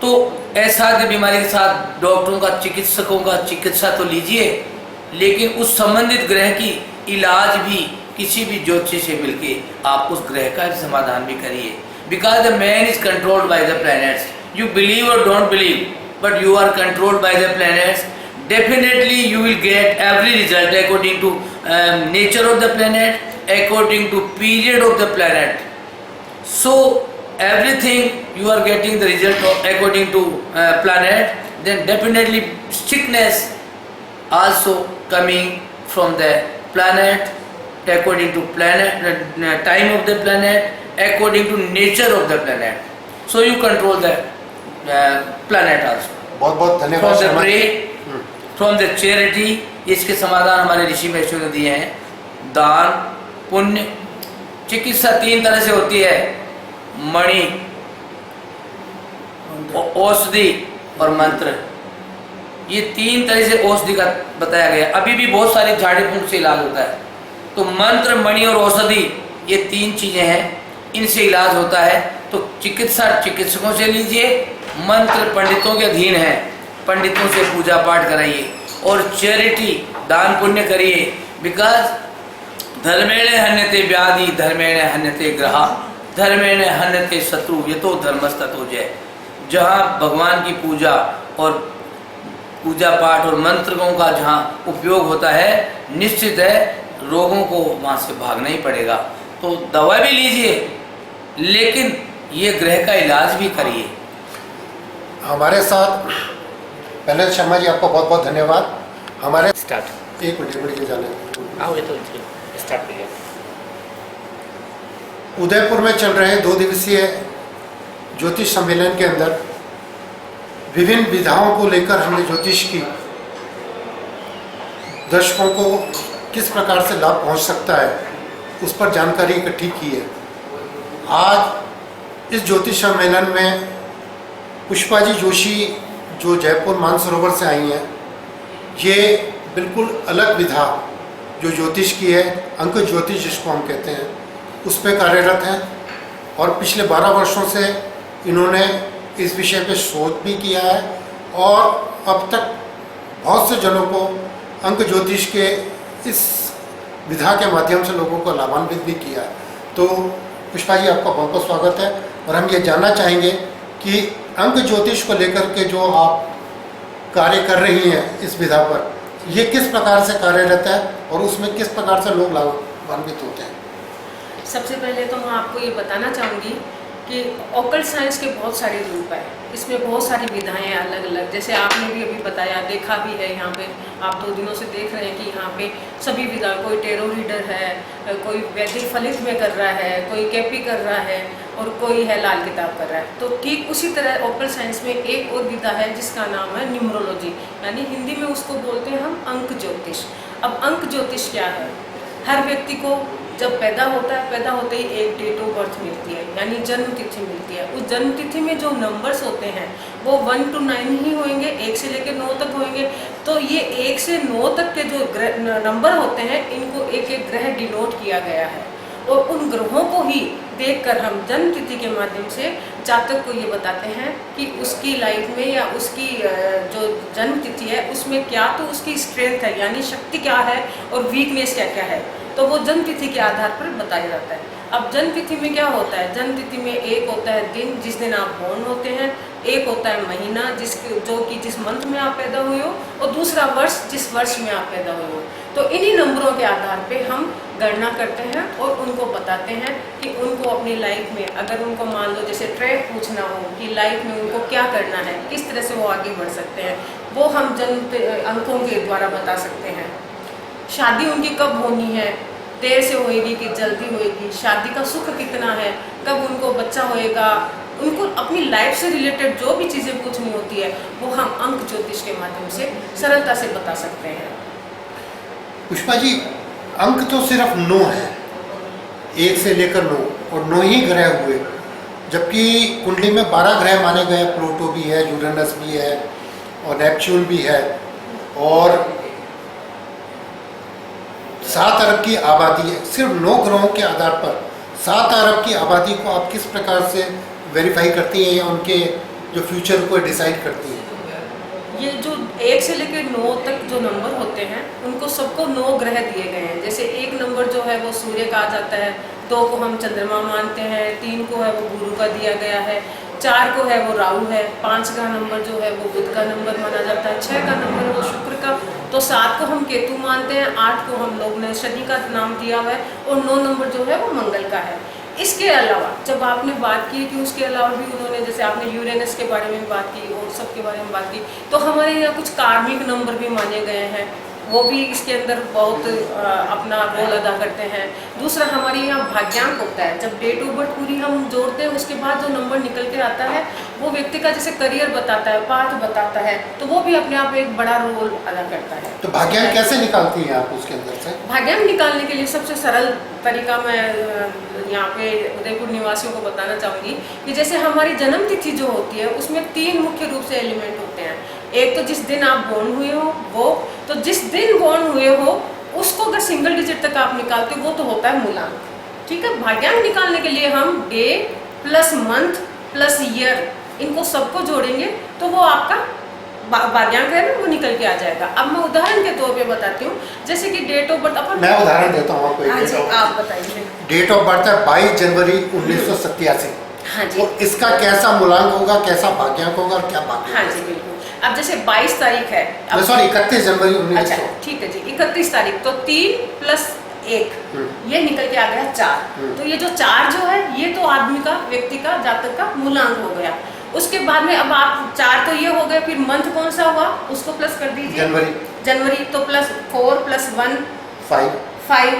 तो असाध्य बीमारी के साथ डॉक्टरों का, चिकित्सकों का चिकित्सा तो लीजिए, लेकिन उस संबंधित ग्रह की इलाज भी किसी भी ज्योतिषी से मिलके आप उस ग्रह का समाधान भी करिए। Because the man is controlled by the planets, you believe और don't believe, but you are controlled by the planets. Definitely you will get every result according to nature of the planet, according to period of the planet. So everything you are getting the result of according to planet, then definitely sickness also coming from the planet, according to planet, time of the planet, according to nature of the planet. So you control the planet also. बहुत बहुत From धन्यवाद the Sharma ji. pray, from the charity, इसके समाधान हमारे ऋषि महर्षियों ने दिए हैं। दान, पुण्य, चिकित्सा 3 तरह से होती है, मणि, औषधि और मंत्र। ये 3 तरह से औषधि का बताया गया। अभी भी बहुत सारे झाड़ी फूंक से इलाज होता है, तो मंत्र, मणि और औषधि ये 3 चीजें हैं, इनसे इलाज होता है। तो चिकित्सा चिकित्सकों से लीजिए, मंत्र पंडितों के अधीन है, पंडितों से पूजा पाठ कराइए, और चैरिटी, दान पुण्य करिए। बिकॉज धर्मेण हन्यते व्याधि, धर्मेण हन्यते ग्रह, धर्मेण हन्यते शत्रु, ये तो धर्मस्ततो जय। जहाँ भगवान की पूजा और पूजा पाठ और मंत्रों का जहाँ उपयोग होता है, निश्चित है रोगों को वहाँ से भागना ही पड़ेगा। तो दवा भी लीजिए, लेकिन ये ग्रह का इलाज भी करिए। हमारे साथ पहले शर्मा जी आपका बहुत बहुत धन्यवाद। हमारे स्टार्ट एक मिनट के जाने आओ, ये तो स्टार्ट करिए। उदयपुर में चल रहे 2 दिवसीय ज्योतिष सम्मेलन के अंदर विभिन्न विधाओं को लेकर हमने ज्योतिष की दर्शकों को किस प्रकार से लाभ पहुंच सकता है उस पर जानकारी इकट्ठी की है। आज इस ज्योतिष सम्मेलन में पुष्पा जी जोशी जो जयपुर मानसरोवर से आई हैं, ये बिल्कुल अलग विधा जो ज्योतिष की है, अंक ज्योतिष जिसको हम कहते हैं, उस पर कार्यरत हैं और पिछले 12 वर्षों से इन्होंने इस विषय पे शोध भी किया है और अब तक बहुत से जनों को अंक ज्योतिष के इस विधा के माध्यम से लोगों को लाभान्वित भी किया है। तो पुष्पा जी आपका बहुत बहुत स्वागत है और हम ये जानना चाहेंगे कि अंक ज्योतिष को लेकर के जो आप कार्य कर रही हैं इस विधा पर, ये किस प्रकार से कार्यरत है और उसमें किस प्रकार से लोग लाभान्वित होते हैं? सबसे पहले तो मैं आपको ये बताना चाहूँगी कि ऑकल्ट साइंस के बहुत सारे रूप हैं, इसमें बहुत सारी विधाएं हैं अलग अलग। जैसे आपने भी अभी बताया, देखा भी है, यहाँ पे आप 2 दिनों से देख रहे हैं कि यहाँ पे सभी विधाएं, कोई टेरो रीडर है, कोई वैदिक फलित में कर रहा है, कोई कैपी कर रहा है और कोई है लाल किताब कर रहा है। तो ठीक उसी तरह ऑकल्ट साइंस में एक और विधा है जिसका नाम है न्यूमरोलॉजी, यानी हिंदी में उसको बोलते हैं हम अंक ज्योतिष। अब अंक ज्योतिष क्या है? हर व्यक्ति को जब पैदा होता है, पैदा होते ही एक डेट ऑफ बर्थ मिलती है, यानी जन्म तिथि मिलती है। उस जन्म तिथि में जो नंबर्स होते हैं वो 1 to 9 ही होंगे, 1 से लेकर 9 तक होंगे। तो ये 1 से 9 तक के जो नंबर होते हैं, इनको एक एक ग्रह डिनोट किया गया है और उन ग्रहों को ही देखकर हम जन्म तिथि के माध्यम से जातक को ये बताते हैं कि उसकी लाइफ में या उसकी जो जन्म तिथि है उसमें क्या तो उसकी स्ट्रेंथ है, यानी शक्ति क्या है, और वीकनेस क्या क्या है, तो वो जन्म तिथि के आधार पर बताया जाता है। अब जन्म तिथि में क्या होता है? जन्म तिथि में एक होता है दिन जिस दिन आप बोर्न होते हैं, एक होता है महीना जिस मंथ में आप पैदा हुए हो, और दूसरा वर्ष जिस वर्ष में आप पैदा हुए हो। तो इन्हीं नंबरों के आधार पे हम गणना करते हैं और उनको बताते हैं कि उनको अपनी लाइफ में, अगर उनको मान लो जैसे ट्रैक पूछना हो कि लाइफ में उनको क्या करना है, किस तरह से वो आगे बढ़ सकते हैं, वो हम जन्म अंकों के द्वारा बता सकते हैं। शादी उनकी कब होनी है, देर से होएगी कि जल्दी होएगी, शादी का सुख कितना है, कब उनको बच्चा होएगा, उनको अपनी लाइफ से रिलेटेड जो भी चीज़ें पूछनी होती है वो हम अंक ज्योतिष के माध्यम से सरलता से बता सकते हैं। पुष्पा जी, अंक तो सिर्फ 9 है, 1 से लेकर 9, और 9 ही ग्रह हुए, जबकि कुंडली में 12 ग्रह माने गए। प्लूटो भी है, यूरेनस भी है और नेपच्यून भी है, और 7 अरब की आबादी है। सिर्फ 9 ग्रहों के आधार पर 7 अरब की आबादी को आप किस प्रकार से वेरीफाई करती हैं या उनके जो फ्यूचर को डिसाइड करती हैं? ये जो 1 से लेकर 9 तक जो नंबर होते हैं उनको सबको 9 ग्रह दिए गए हैं। जैसे 1 नंबर जो है वो सूर्य का आ जाता है, 2 को हम चंद्रमा मानते हैं, 3 को है वो गुरु का दिया गया है, 4 को है वो राहु है, 5 का नंबर जो है वो बुध का नंबर माना जाता है, 6 का नंबर वो शुक्र का, तो 7 को हम केतु मानते हैं, 8 को हम लोग ने शनि का नाम दिया हुआ है और 9 नंबर जो है वो मंगल का है। इसके अलावा जब आपने बात की कि उसके अलावा भी उन्होंने, जैसे आपने यूरेनस के बारे में बात की और सब के बारे में बात की, तो हमारे यहाँ कुछ कार्मिक नंबर भी माने गए हैं, वो भी इसके अंदर बहुत अपना रोल अदा करते हैं। दूसरा हमारे यहाँ भाग्यांक होता है, जब डेट ऑफ बर्थ पूरी हम जोड़ते हैं उसके बाद जो नंबर निकल के आता है वो व्यक्ति का जैसे करियर बताता है, पाथ बताता है, तो वो भी अपने आप एक बड़ा रोल अदा करता है। तो भाग्यांक कैसे निकालती हैं आप उसके अंदर से? भाग्यांक निकालने के लिए सबसे सरल तरीका मैं यहाँ पे उदयपुर निवासियों को बताना चाहूँगी कि जैसे हमारी जन्म तिथि जो होती है उसमें 3 मुख्य रूप से एलिमेंट होते हैं। एक तो जिस दिन आप बोर्न हुए हो वो, तो जिस दिन बोर्न हुए हो उसको अगर सिंगल डिजिट तक आप निकालते हो वो तो होता है मूलांक। ठीक है, भाग्यांक निकालने के लिए हम debt plus month plus year इनको सबको जोड़ेंगे तो वो आपका भाग्यांक है ना, वो निकल के आ जाएगा। अब मैं उदाहरण के तौर पे बताती हूँ, जैसे कि डेट ऑफ बर्थ अपन, मैं उदाहरण देता हूँ आपको। हाँ जी, आप बताइए। डेट ऑफ बर्थ है 22 जनवरी 1987। हाँ जी, तो इसका कैसा मूलांक होगा, कैसा भाग्यांक होगा और क्या भाग्यांक? हाँ जी बिल्कुल। अब जैसे 22 तारीख है, सॉरी 31 जनवरी 1900। अच्छा ठीक है जी, 31 तारीख, तो 3 प्लस 1 ये निकल के आ गया 4। तो ये जो 4 जो है ये तो आदमी का, व्यक्ति का, जातक का मूलांक हो गया। उसके बाद में अब आप 4 तो ये हो गए, फिर मंथ कौन सा हुआ उसको प्लस कर दीजिए। जनवरी तो प्लस 4 प्लस 1 5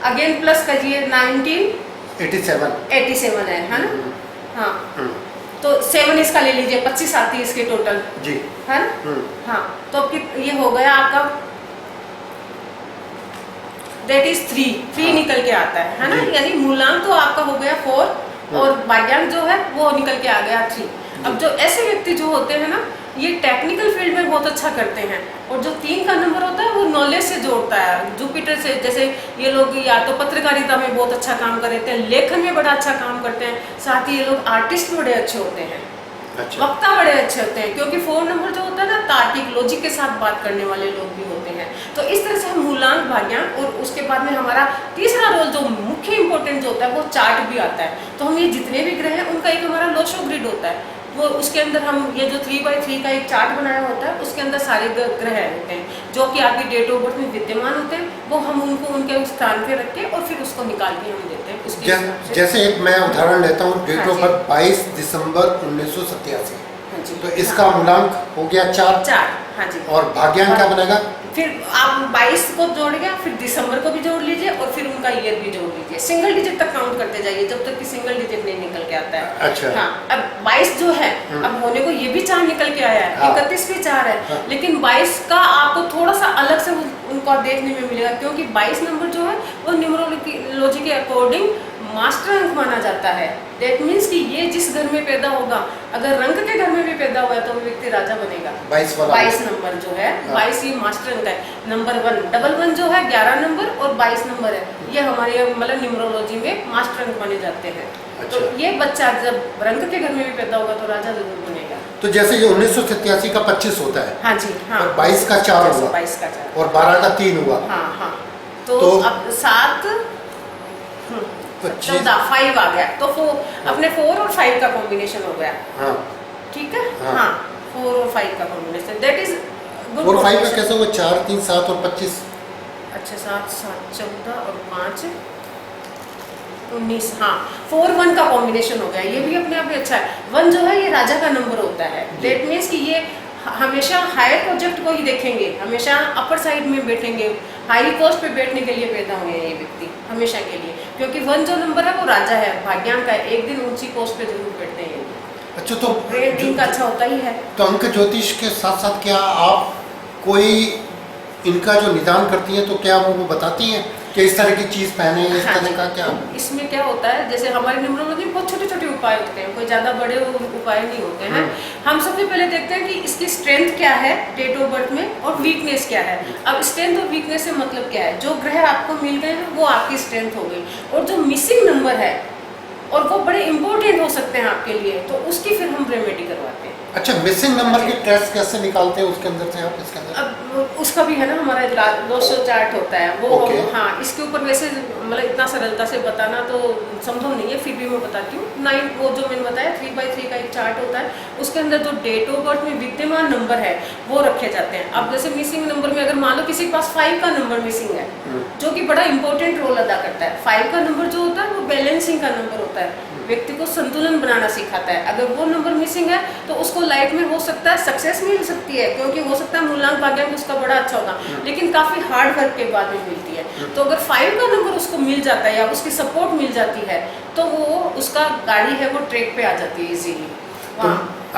अगेन प्लस करिए 1987 है ना। हाँ तो 7 इसका ले लीजिए, 25 आती है इसके टोटल जी, है ना। हाँ तो अब ये हो गया आपका, दैट इज 3 निकल के आता है ना। यानी मूलांक तो आपका हो गया 4 और भाग्यांक जो है वो निकल के आ गया 3। अब जो ऐसे व्यक्ति जो होते हैं ना, ये टेक्निकल फील्ड में बहुत अच्छा करते हैं, और जो 3 का नंबर होता है वो नॉलेज से जोड़ता है, जुपिटर से। जैसे ये लोग या तो पत्रकारिता में बहुत अच्छा काम कर रहे हैं, लेखन में बड़ा अच्छा काम करते हैं, साथ ही ये लोग आर्टिस्ट बड़े अच्छे होते हैं, अच्छा। वक्ता बड़े अच्छे होते हैं, क्योंकि 4 नंबर जो होता है ना, तार्किक लॉजिक के साथ बात करने वाले लोग भी होते हैं। तो इस तरह से हम मूलांक, भाग्यांक, और उसके बाद में हमारा तीसरा रोल जो मुख्य इंपॉर्टेंट जो होता है वो चार्ट भी आता है। तो हम ये जितने भी ग्रह हैं उनका एक हमारा लोशो ग्रिड होता है, वो उसके अंदर हम ये जो 3x3 का एक चार्ट बनाया होता है उसके अंदर सारे ग्रह होते हैं जो कि आपकी डेट ऑफ बर्थ में विद्यमान होते हैं, वो हम उनको उनके स्थान पे रख के और फिर उसको निकाल के हम देते हैं उसके जैसे एक मैं उदाहरण लेता हूँ, डेट ऑफ बर्थ 22 दिसंबर 1987। तो इसका मूलांक हो गया 4। हाँ जी। और भाग्यांक क्या बनेगा? फिर आप 22 को जोड़ गया, फिर दिसंबर को भी जोड़ लीजिए और फिर उनका ईयर भी जोड़ लीजिए। सिंगल डिजिट तक काउंट करते जाइए जब तक कि सिंगल डिजिट नहीं निकल के आता है। अच्छा। हाँ, अब 22 जो है, अब होने को ये भी 4 निकल के आया है, 31 भी 4 है, लेकिन 22 का आपको थोड़ा सा अलग से उनको देखने में मिलेगा, क्योंकि 22 नंबर जो है वो न्यूमरोलॉजी के अकॉर्डिंग मास्टर अंक माना जाता है। दैट मीन्स कि ये जिस घर में पैदा होगा, अगर रंक के घर में भी पैदा हुआ है तो वो व्यक्ति राजा बनेगा। 22 नंबर जो है, 22 ये मास्टर अंक है। नंबर 1 डबल 1 जो है 11 नंबर और 22 नंबर है, ये हमारे मतलब न्यूमरोलॉजी में मास्टर अंक माने जाते हैं। अच्छा। तो ये बच्चा जब रंक के घर में भी पैदा होगा तो राजा जरूर बनेगा। तो जैसे ये 1987 का 25 होता है। हाँ जी, हाँ। और 22 का 4 हुआ, 22 का 4 और 12 का 3 हुआ। हाँ हाँ। तो अब 7 14 5 आ गया, तो अपने 4 और 5 का कॉम्बिनेशन हो गया। हाँ ठीक है। हाँ 4 और 5 का कॉम्बिनेशन, दैट इज गुड। 4 5 का कैसे हुआ? 4 3 7 और 25। अच्छा 7 7 14 और 5 19। हाँ 4 1 का कॉम्बिनेशन हो गया, ये भी अपने आप में अच्छा है। 1 जो है ये राजा का नंबर होता है। दैट मीन्स कि ये हमेशा हायर प्रोजेक्ट को ही देखेंगे, हमेशा अपर साइड में बैठेंगे, हाई पोस्ट पे बैठने के लिए पैदा हुए हैं ये व्यक्ति हमेशा के लिए, क्योंकि 1 जो नंबर है वो राजा है, भाग्यांक का है, एक दिन ऊंची पोस्ट पे जरूर बैठते हैं। अच्छा, तो ग्रेड इनका अच्छा होता ही है। तो अंक ज्योतिष के साथ साथ क्या आप कोई इनका जो निदान करती हैं तो क्या वो बताती हैं कि इस तरह की चीज़ पहने, इस हाँ तरह जी। का क्या? इसमें क्या होता है, जैसे हमारी न्यूमरोलॉजी में बहुत छोटे छोटे उपाय होते हैं, कोई ज़्यादा बड़े उपाय नहीं होते हैं। हम सबसे पहले देखते हैं कि इसकी स्ट्रेंथ क्या है डेट ऑफ बर्थ में, और वीकनेस क्या है। अब स्ट्रेंथ और वीकनेस से मतलब क्या है, जो ग्रह आपको मिल गए हैं वो आपकी स्ट्रेंथ हो गई, और जो मिसिंग नंबर है और वो बड़े इंपॉर्टेंट हो सकते हैं आपके लिए, तो उसकी फिर हम रेमेडी करवाते हैं। अच्छा, मिसिंग नंबर की टेस्ट कैसे निकालते हैं उसके अंदर से आप इसके अंदर? अब उसका भी है ना, हमारा दोषो चार्ट होता है वो। Okay. हाँ, इसके ऊपर वैसे मतलब इतना सरलता से बताना तो संभव नहीं है, फिर भी मैं बताती हूँ। 9 वो जो मैंने बताया 3x3 का एक चार्ट होता है, उसके अंदर जो डेट ऑफ बर्थ में विद्यमान नंबर है वो रखे जाते हैं। अब जैसे मिसिंग नंबर में अगर मान लो किसी के पास 5 का नंबर मिसिंग है, जो कि बड़ा इंपॉर्टेंट रोल अदा करता है। 5 का नंबर जो होता है वो बैलेंसिंग का नंबर होता है, व्यक्ति को संतुलन बनाना सिखाता है। अगर वो नंबर मिसिंग है तो उसको लाइफ में हो सकता है सक्सेस मिल सकती है, क्योंकि हो सकता है मूलांक भाग्यांक उसका बड़ा अच्छा होगा, लेकिन काफ़ी हार्ड वर्क के बाद में मिलती है। तो अगर 5 का नंबर उसको मिल जाता है या उसकी सपोर्ट मिल जाती है, तो वो उसका गाड़ी है वो ट्रैक पे आ जाती है इजीली। तो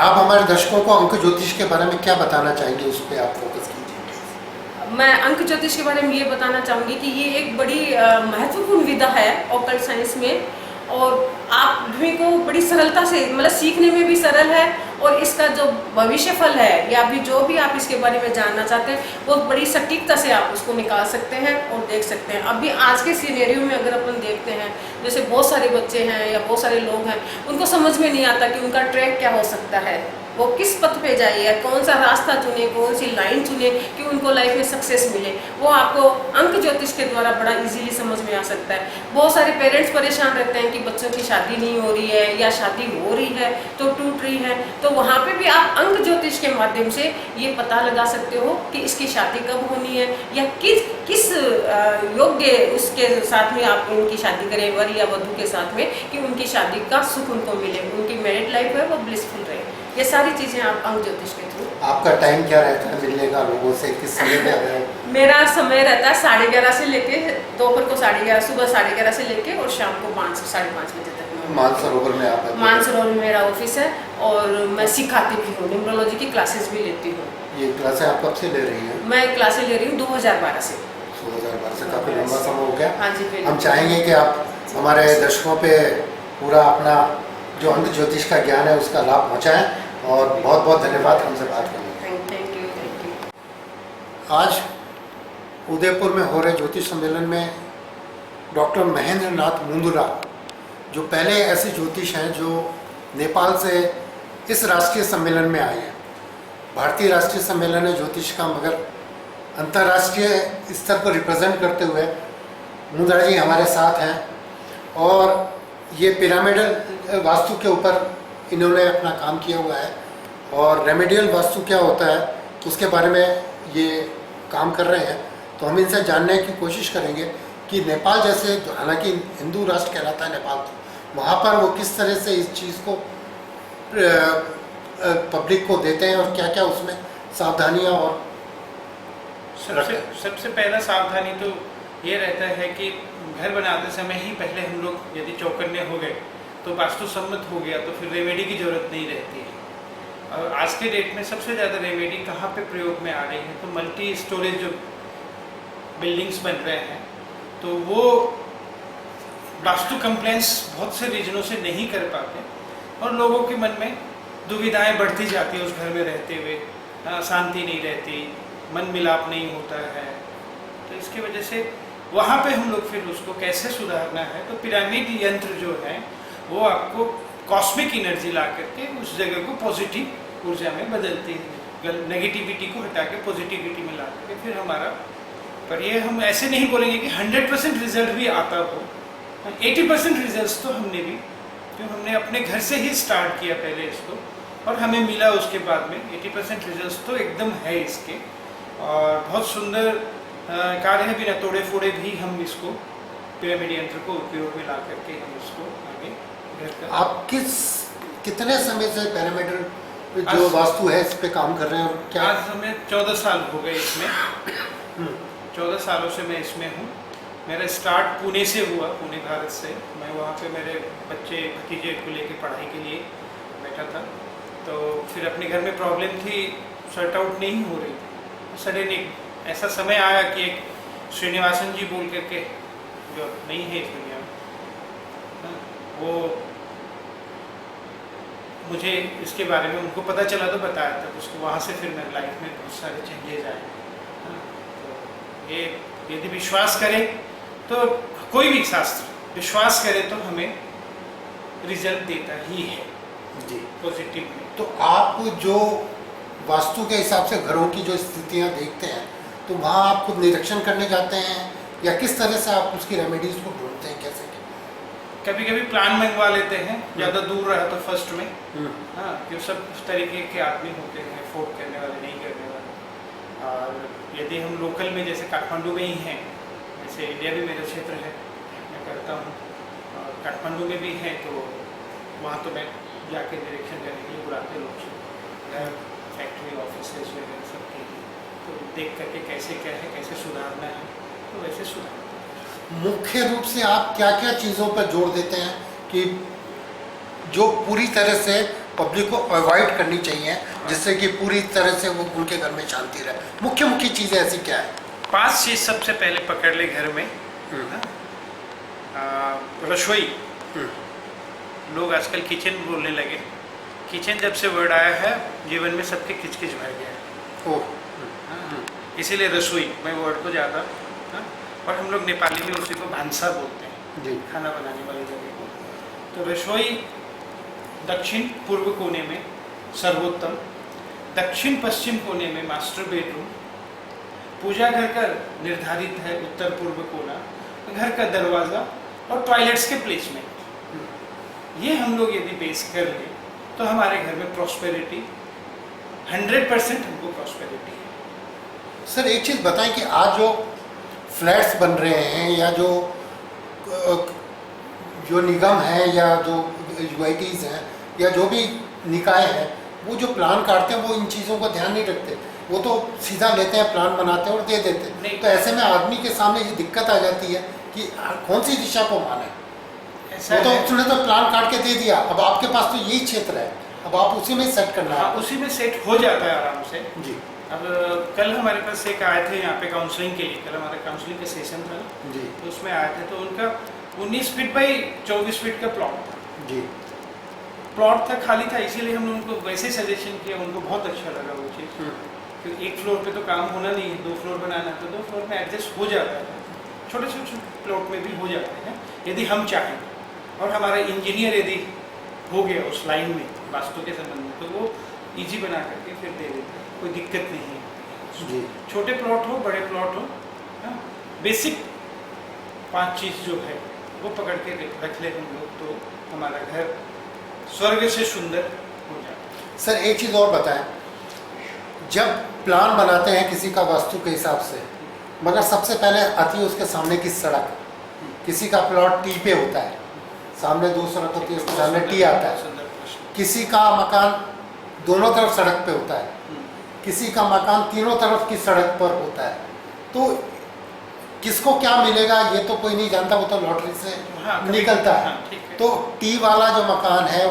आप हमारे दर्शकों को अंक ज्योतिष के बारे में क्या बताना चाहेंगे, उस पर आप फोकस कीजिए। मैं अंक ज्योतिष के बारे में ये बताना चाहूँगी कि ये एक बड़ी महत्वपूर्ण विधा है ऑकल्ट साइंस में, और आप भी को बड़ी सरलता से मतलब सीखने में भी सरल है, और इसका जो भविष्य फल है या भी जो भी आप इसके बारे में जानना चाहते हैं वो बड़ी सटीकता से आप उसको निकाल सकते हैं और देख सकते हैं। अभी आज के सिनेरियो में अगर अपन देखते हैं, जैसे बहुत सारे बच्चे हैं या बहुत सारे लोग हैं, उनको समझ में नहीं आता कि उनका ट्रैक क्या हो सकता है, वो किस पथ पे जाइए, कौन सा रास्ता चुने, कौन सी लाइन चुने कि उनको लाइफ में सक्सेस मिले। वो आपको अंक ज्योतिष के द्वारा बड़ा इजीली समझ में आ सकता है। बहुत सारे पेरेंट्स परेशान रहते हैं कि बच्चों की शादी नहीं हो रही है या शादी हो रही है तो टूट रही है, तो वहाँ पे भी आप अंक ज्योतिष के माध्यम से ये पता लगा सकते हो कि इसकी शादी कब होनी है, या किस योग्य उसके साथ में आप उनकी शादी करें, वर या वधू के साथ में, कि उनकी शादी का सुख उनको मिले, उनकी मैरिड लाइफ है वो ब्लिसफुल रहे। ये सारी चीज़ें आप अंक ज्योतिष के थ्रू। आपका टाइम क्या रहता है मिलने का लोगों से, किस समय में आ रहे हैं? मेरा समय रहता है 11:30 से लेके दोपहर को 11:30, सुबह 11:30 से लेके और शाम को 5 साढ़े 5 बजे तक। मानसरोवर में आप? मानसरोवर में मेरा ऑफिस है, और मैं सिखाती भी हूँ, न्यूमरोलॉजी की क्लासेस भी लेती हूँ। ये क्लासें आप कब से ले रही हैं? मैं क्लासेस ले रही हूँ 2012 से। 2012 से, काफ़ी लंबा समय हो गया। हाँ जी, बिल्कुल। हम चाहेंगे कि आप हमारे दर्शकों पे पूरा अपना जो अंक ज्योतिष का ज्ञान है उसका लाभ पहुँचाएँ, और बहुत बहुत धन्यवाद हमसे बात करने के लिए। Thank you. आज उदयपुर में हो रहे ज्योतिष सम्मेलन में डॉक्टर महेंद्र नाथ मुंदुरा, जो पहले ऐसे ज्योतिष हैं जो नेपाल से इस राष्ट्रीय सम्मेलन में आए हैं। भारतीय राष्ट्रीय सम्मेलन है ज्योतिष का, मगर अंतर्राष्ट्रीय स्तर पर रिप्रेजेंट करते हुए मुंदुरा जी हमारे साथ हैं, और ये पिरामिडल वास्तु के ऊपर इन्होंने अपना काम किया हुआ है, और रेमेडियल वास्तु क्या होता है उसके बारे में ये काम कर रहे हैं। तो हम इनसे जानने की कोशिश करेंगे कि नेपाल जैसे, हालांकि हिंदू राष्ट्र कहलाता है नेपाल, वहाँ पर वो किस तरह से इस चीज़ को पब्लिक को देते हैं, और क्या क्या उसमें सावधानियाँ। और सबसे पहला सावधानी तो ये रहता है कि घर बनाते समय ही पहले हम लोग यदि चौकन्ने हो गए तो वास्तु सम्मत हो गया तो फिर रेमेडी की ज़रूरत नहीं रहती है। और आज के डेट में सबसे ज़्यादा रेमेडी कहाँ पे प्रयोग में आ रही है, तो मल्टी स्टोरेज जो बिल्डिंग्स बन रहे हैं, तो वो वास्तु कंप्लेंट्स बहुत से रीजनों से नहीं कर पाते, और लोगों के मन में दुविधाएं बढ़ती जाती है उस घर में रहते हुए, शांति नहीं रहती, मन मिलाप नहीं होता है। तो इसकी वजह से वहाँ पे हम लोग फिर उसको कैसे सुधारना है, तो पिरामिड यंत्र जो है वो आपको कॉस्मिक एनर्जी ला करके उस जगह को पॉजिटिव ऊर्जा में बदलती है, नेगेटिविटी को हटा के पॉजिटिविटी में ला करके फिर हमारा। पर ये हम ऐसे नहीं बोलेंगे कि 100% रिजल्ट भी आता हो, 80% रिजल्ट तो हमने भी, क्यों हमने अपने घर से ही स्टार्ट किया पहले इसको, और हमें मिला उसके बाद में 80% रिजल्ट तो एकदम है इसके, और बहुत सुंदर कार्य है। बिना तोड़े फोड़े भी हम इसको पिरामिड यंत्र को उपयोग में ला करके हम इसको आगे घर का। आप कितने समय से पिरामिड जो वास्तु है इस पे काम कर रहे हैं, और क्या? आज हमें 14 साल हो गए इसमें। 14 सालों से मैं इसमें हूँ। मेरा स्टार्ट पुणे से हुआ, पुणे भारत से। मैं वहाँ पे मेरे बच्चे भतीजे को लेके पढ़ाई के लिए बैठा था, तो फिर अपने घर में प्रॉब्लम थी, सॉर्ट आउट नहीं हो रही थी। सडन एक ऐसा समय आया कि एक श्रीनिवासन जी बोल करके जो नहीं है इस दुनिया में, हाँ, वो मुझे इसके बारे में उनको पता चला तो बताया था, उसको वहाँ से फिर मेरी लाइफ में बहुत सारे चेंजेस आए। हाँ, तो ये यदि विश्वास करें तो कोई भी शास्त्र विश्वास करे तो हमें रिजल्ट देता ही है जी। पॉजिटिव में। तो आप जो वास्तु के हिसाब से घरों की जो स्थितियाँ देखते हैं तो वहाँ आप खुद निरीक्षण करने जाते हैं या किस तरह से आप उसकी रेमेडीज को ढूंढते हैं, कैसे? कभी कभी प्लान मंगवा लेते हैं, ज़्यादा दूर रहा तो फर्स्ट में, हाँ, क्यों सब तरीके के आदमी होते हैं, अफोर्ड करने वाले, नहीं करने वाले। और यदि हम लोकल में जैसे काठमांडू में ही हैं, जैसे इंडिया भी मेरा क्षेत्र है, मैं करता हूँ, और काठमांडू में भी है, तो वहाँ तो मैं जाके निरीक्षण करने के लिए बुलाते लोग घर, फैक्ट्री, ऑफिस वगैरह सब के लिए, तो देख करके कैसे क्या है, कैसे सुधारना है, तो वैसे सुधारते हैं। मुख्य रूप से आप क्या क्या चीज़ों पर जोर देते हैं कि जो पूरी तरह से पब्लिक को अवॉइड करनी चाहिए जिससे कि पूरी तरह से वो उनके घर में शांति रहे? मुख्य मुख्य चीज़ें ऐसी क्या है? 5 चीज़ सबसे पहले पकड़ ले घर में। रसोई, लोग आजकल किचन बोलने लगे। किचन जब से वर्ड आया है जीवन में सबके किचकिच भर गया है। ओह, इसीलिए रसोई मैं वर्ड को ज़्यादा, और हम लोग नेपाली में उसी को भांसा बोलते हैं जी। खाना बनाने वाली जगह को। तो रसोई दक्षिण पूर्व कोने में सर्वोत्तम, दक्षिण पश्चिम कोने में मास्टर बेडरूम, पूजा घर का निर्धारित है उत्तर पूर्व कोना, घर का दरवाज़ा और टॉयलेट्स के प्लेसमेंट। ये हम लोग यदि बेस कर लें तो हमारे घर में प्रॉस्पेरिटी 100% हमको प्रॉस्पेरिटी है। सर एक चीज़ बताएं कि आज जो फ्लैट्स बन रहे हैं या जो निगम है या जो यूआईटीज़ हैं या जो भी निकाय हैं, वो जो प्लान काटते हैं वो इन चीज़ों का ध्यान नहीं रखते, वो तो सीधा लेते हैं, प्लान बनाते हैं और दे देते हैं। नहीं। तो ऐसे में आदमी के सामने ये दिक्कत आ जाती है कि कौन सी दिशा को माने। वो तो उसने तो प्लान काट के दे दिया, अब आपके पास तो यही क्षेत्र है, अब आप उसी में सेट करना है। हाँ, उसी में सेट हो जाता है आराम से। जी अब कल हमारे पास एक आए थे यहाँ पे काउंसलिंग के लिए, कल हमारा काउंसलिंग का सेशन था, जी तो उसमें आए थे, तो उनका 19 फीट बाई 24 फीट का प्लॉट था। जी प्लॉट था, खाली था, इसीलिए हमने उनको वैसे सजेशन किया, उनको बहुत अच्छा लगा वो चीज़। क्योंकि एक फ्लोर पे तो काम होना नहीं है, 2 फ्लोर बनाना है, तो 2 फ्लोर में एडजस्ट हो जाता है, छोटे छोटे प्लॉट में भी हो जाते हैं यदि हम चाहें, और हमारा इंजीनियर यदि हो गया उस लाइन में वास्तु के संबंध में, तो वो ईजी बना करके फिर दे देते हैं, कोई दिक्कत नहीं है। जी छोटे प्लॉट हो, बड़े प्लॉट हो, हाँ, बेसिक 5 चीज़ जो है वो पकड़ के रख ले हम लोग, तो हमारा घर स्वर्ग से सुंदर हो जाता है। सर एक चीज़ और बताएं, जब प्लान बनाते हैं किसी का वास्तु के हिसाब से, मगर सबसे पहले आती है उसके सामने की सड़क। किसी का प्लॉट टी पे होता है, सामने 2 सड़क होती है, उसके सामने टी आता है। सुंदर प्रश्न। किसी का मकान दोनों तरफ सड़क पे होता है, किसी का मकान तीनों तरफ की सड़क पर होता है। तो किसको क्या मिलेगा ये तो कोई नहीं जानता, वो तो लॉटरी से हाँ, निकलता है। हाँ, ठीक है। तो टी वाला जो मकान है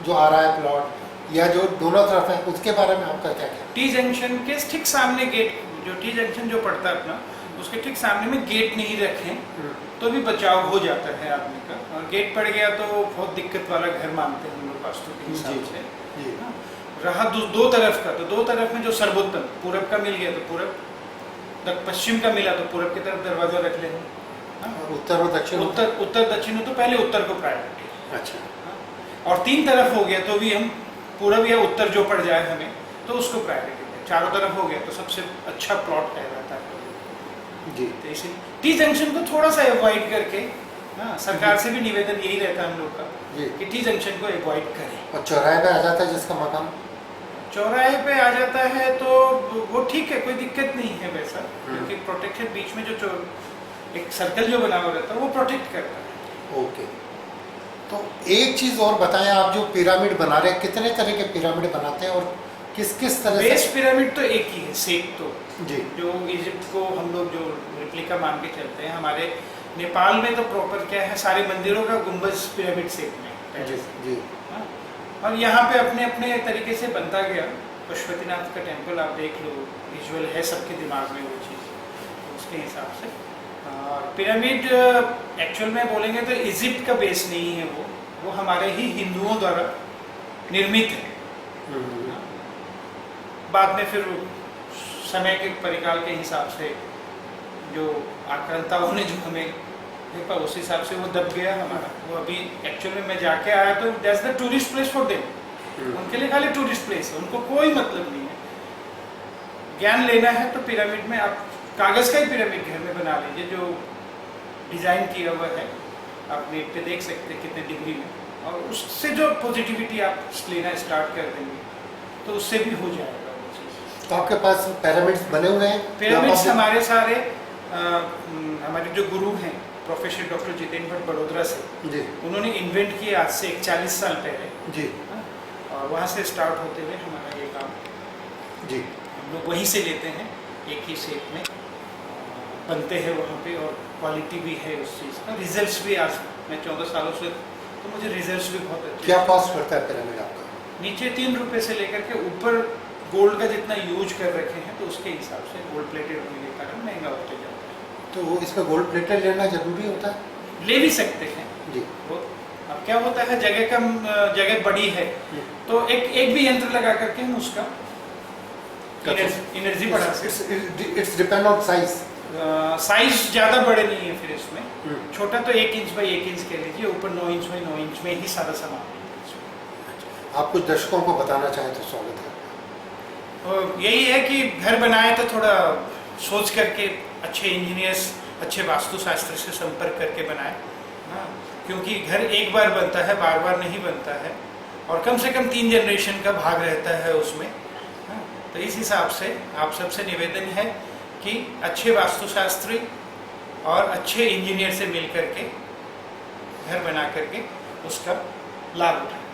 जो आ रहा है प्लॉट, या जो दोनों तरफ है, उसके बारे में आपका क्या कहना? टी जंक्शन के ठीक सामने गेट, जो टी जंक्शन जो पड़ता है अपना, उसके ठीक सामने में गेट नहीं रखें तो भी बचाव हो जाता है आदमी का। और गेट पड़ गया तो बहुत दिक्कत वाला घर मानते हैं हम लोग वास्तु के हिसाब से। जी। हाँ, रहा दो तरफ का, तो 2 तरफ में जो सर्वोत्तम, पूरब का मिल गया तो पूरब, पश्चिम का मिला तो पूरब की तरफ दरवाजा रख लेंगे। हाँ, और उत्तर और दक्षिण? उत्तर दक्षिण हो तो पहले उत्तर को प्रायोरिटी। अच्छा। और 3 तरफ हो गया तो भी हम पूरब या उत्तर जो पड़ जाए हमें तो उसको प्रायोरिटी दें। 4 तरफ हो गया तो सबसे अच्छा प्लॉट कहलाता है। जी। तो इसी टी जंक्शन को थोड़ा सा अवॉइड करके, हाँ, सरकार से भी निवेदन यही रहता है हम लोग का जी। कि टी जंक्शन को अवॉइड करें। और चौराहे पे आ जाता है जिसका मकान? चौराहे पे आ जाता है तो वो ठीक है, कोई दिक्कत नहीं है वैसा, क्योंकि प्रोटेक्शन बीच में जो एक सर्कल जो बना हुआ रहता है वो प्रोटेक्ट करता है। ओके। तो एक चीज़ और बताएं, आप जो पिरामिड बना रहे हैं, कितने तरह के पिरामिड बनाते हैं और किस किस तरह बेस से? पिरामिड तो एक ही है, सेक तो जी। जो इजिप्ट को हम लोग जो रेप्लिका मान के चलते हैं, हमारे नेपाल में तो प्रॉपर क्या है, सारे मंदिरों का गुंबज पिरामिड शेप में है। जी जी। हाँ, और यहाँ पे अपने अपने तरीके से बनता गया। पशुपतिनाथ का टेम्पल आप देख लो, विजुअल है सबके दिमाग में वो चीज़, उसके हिसाब से पिरामिड एक्चुअल में बोलेंगे तो इजिप्ट का बेस नहीं है, वो हमारे ही हिंदुओं द्वारा निर्मित है। बाद में फिर समय के परिकाल के हिसाब से जो आक्रांताओं ने जो हमें देखा उस हिसाब से वो दब गया हमारा। वो अभी एक्चुअल में मैं जाके आया तो that's the tourist place for them, उनके लिए खाली टूरिस्ट प्लेस है, उनको कोई मतलब नहीं है। ज्ञान लेना है तो पिरामिड में आप कागज़ का ही पिरामिड घर में बना लीजिए, जो डिज़ाइन किया हुआ है, आप नेट पे देख सकते हैं कितने डिग्री में, और उससे जो पॉजिटिविटी आप लेना स्टार्ट कर देंगे तो उससे भी हो जाएगा वो चीज़। तो आपके पास पिरामिड्स बने हुए हैं? पिरामिड्स हमारे सारे हमारे जो गुरु हैं प्रोफेसर डॉक्टर जितेंद्र भट्ट बड़ोदरा से जी उन्होंने इन्वेंट किए आज से 40 साल पहले जी और वहाँ से स्टार्ट होते हुए हमारा ये काम जी हम लोग वहीं से लेते हैं, एक ही शेप में बनते हैं वहाँ पे, और क्वालिटी भी है उस चीज़ का, रिजल्ट्स भी आज मैं 14 सालों से तो मुझे रिजल्ट्स भी बहुत अच्छे। क्या कॉस्ट पड़ता है पिरामिड आपका? नीचे 3 रुपये से लेकर के ऊपर गोल्ड का जितना यूज कर रखे हैं तो उसके हिसाब से गोल्ड प्लेटेड होने के कारण महंगा होते जाता है। तो इसमें गोल्ड प्लेटेड लेना जरूरी होता है? ले भी सकते हैं जी। वो अब क्या होता है, जगह कम, जगह बड़ी है तो एक भी यंत्र लगा करके हम उसका एनर्जी बढ़ा सकते हैं। It's depend on size. Size ज़्यादा बड़े नहीं है, फिर इसमें छोटा तो 1 इंच बाई 1 इंच कह लीजिए, ऊपर 9 इंच बाई 9 इंच में ही सारा सामान है। आप कुछ दर्शकों को बताना चाहें तो स्वागत है। तो यही है कि घर बनाए तो थोड़ा सोच करके, अच्छे इंजीनियर्स, अच्छे वास्तुशास्त्र से संपर्क करके बनाए, हाँ, क्योंकि घर एक बार बनता है, बार बार नहीं बनता है, और कम से कम 3 जनरेशन का भाग रहता है उसमें, हाँ। तो इस हिसाब से आप सबसे निवेदन है कि अच्छे वास्तुशास्त्री और अच्छे इंजीनियर से मिल करके घर बना करके उसका लाभ उठाएं।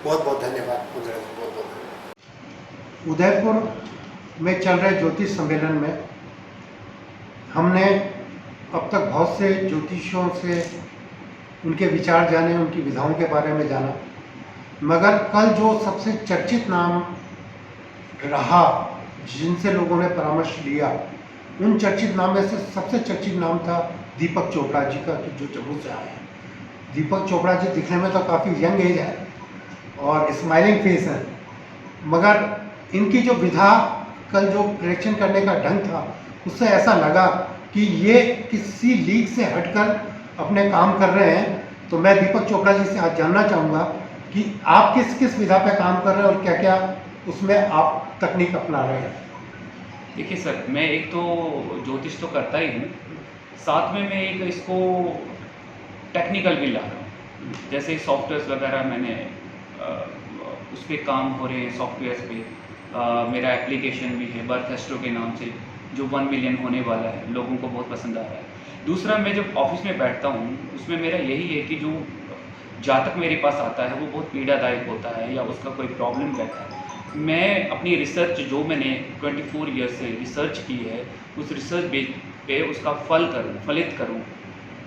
बहुत बहुत धन्यवाद मुद्रा जी, बहुत बहुत धन्यवाद। उदयपुर में चल रहे ज्योतिष सम्मेलन में हमने अब तक बहुत से ज्योतिषियों से उनके विचार जाने, उनकी विधाओं के बारे में जाना, मगर कल जो सबसे चर्चित नाम रहा जिनसे लोगों ने परामर्श लिया, उन चर्चित नाम में से सबसे चर्चित नाम था दीपक चोपड़ा जी का, जो जम्मू से आए हैं। दीपक चोपड़ा जी दिखने में तो काफ़ी यंग एज है और स्माइलिंग फेस है, मगर इनकी जो विधा, कल जो प्रेडिक्शन करने का ढंग था, उससे ऐसा लगा कि ये किसी लीग से हटकर अपने काम कर रहे हैं। तो मैं दीपक चोपड़ा जी से आज जानना चाहूँगा कि आप किस किस विधा पे काम कर रहे हैं और क्या क्या उसमें आप तकनीक अपना रहे हैं। देखिए सर, मैं एक तो ज्योतिष तो करता ही हूँ, साथ में मैं एक इसको टेक्निकल भी ला रहा हूँ। जैसे सॉफ्टवेयर्स वगैरह मैंने उस पर काम हो रहे हैं, सॉफ्टवेयर्स पे मेरा एप्लीकेशन भी है बर्थ एस्ट्रो के नाम से, जो 1 मिलियन होने वाला है, लोगों को बहुत पसंद आ रहा है। दूसरा, मैं जब ऑफिस में बैठता हूँ उसमें मेरा यही है कि जो जातक मेरे पास आता है वो बहुत पीड़ादायक होता है या उसका कोई प्रॉब्लम रहता है, मैं अपनी रिसर्च जो मैंने 24 ईयर्स से रिसर्च की है, उस रिसर्च पे उसका फलित करूँ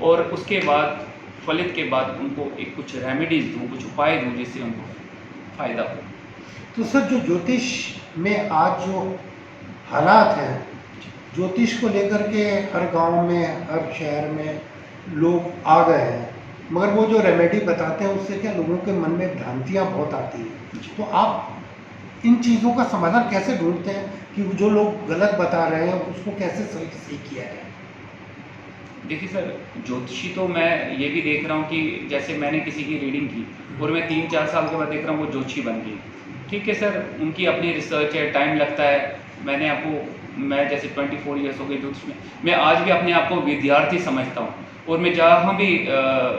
और उसके बाद फलित के बाद उनको एक कुछ रेमेडीज़ दूँ, कुछ उपाय दूँ जिससे उनको फ़ायदा हो। तो सर, जो ज्योतिष में आज जो हालात हैं, ज्योतिष को लेकर के हर गांव में, हर शहर में लोग आ गए हैं, मगर वो जो रेमेडी बताते हैं उससे क्या लोगों के मन में भ्रांतियाँ बहुत आती हैं। तो आप इन चीज़ों का समाधान कैसे ढूंढते हैं कि जो लोग गलत बता रहे हैं उसको कैसे सही किया जाए? देखिए सर, ज्योतिषी तो मैं ये भी देख रहा हूँ कि जैसे मैंने किसी की रीडिंग की और मैं 3-4 साल के बाद देख रहा हूँ वो ज्योतिषी बन गई। ठीक है सर, उनकी अपनी रिसर्च है, टाइम लगता है। मैं जैसे 24 ईयर्स हो गए ज्योतिष में, मैं आज भी अपने आप को विद्यार्थी समझता हूँ और मैं जहाँ भी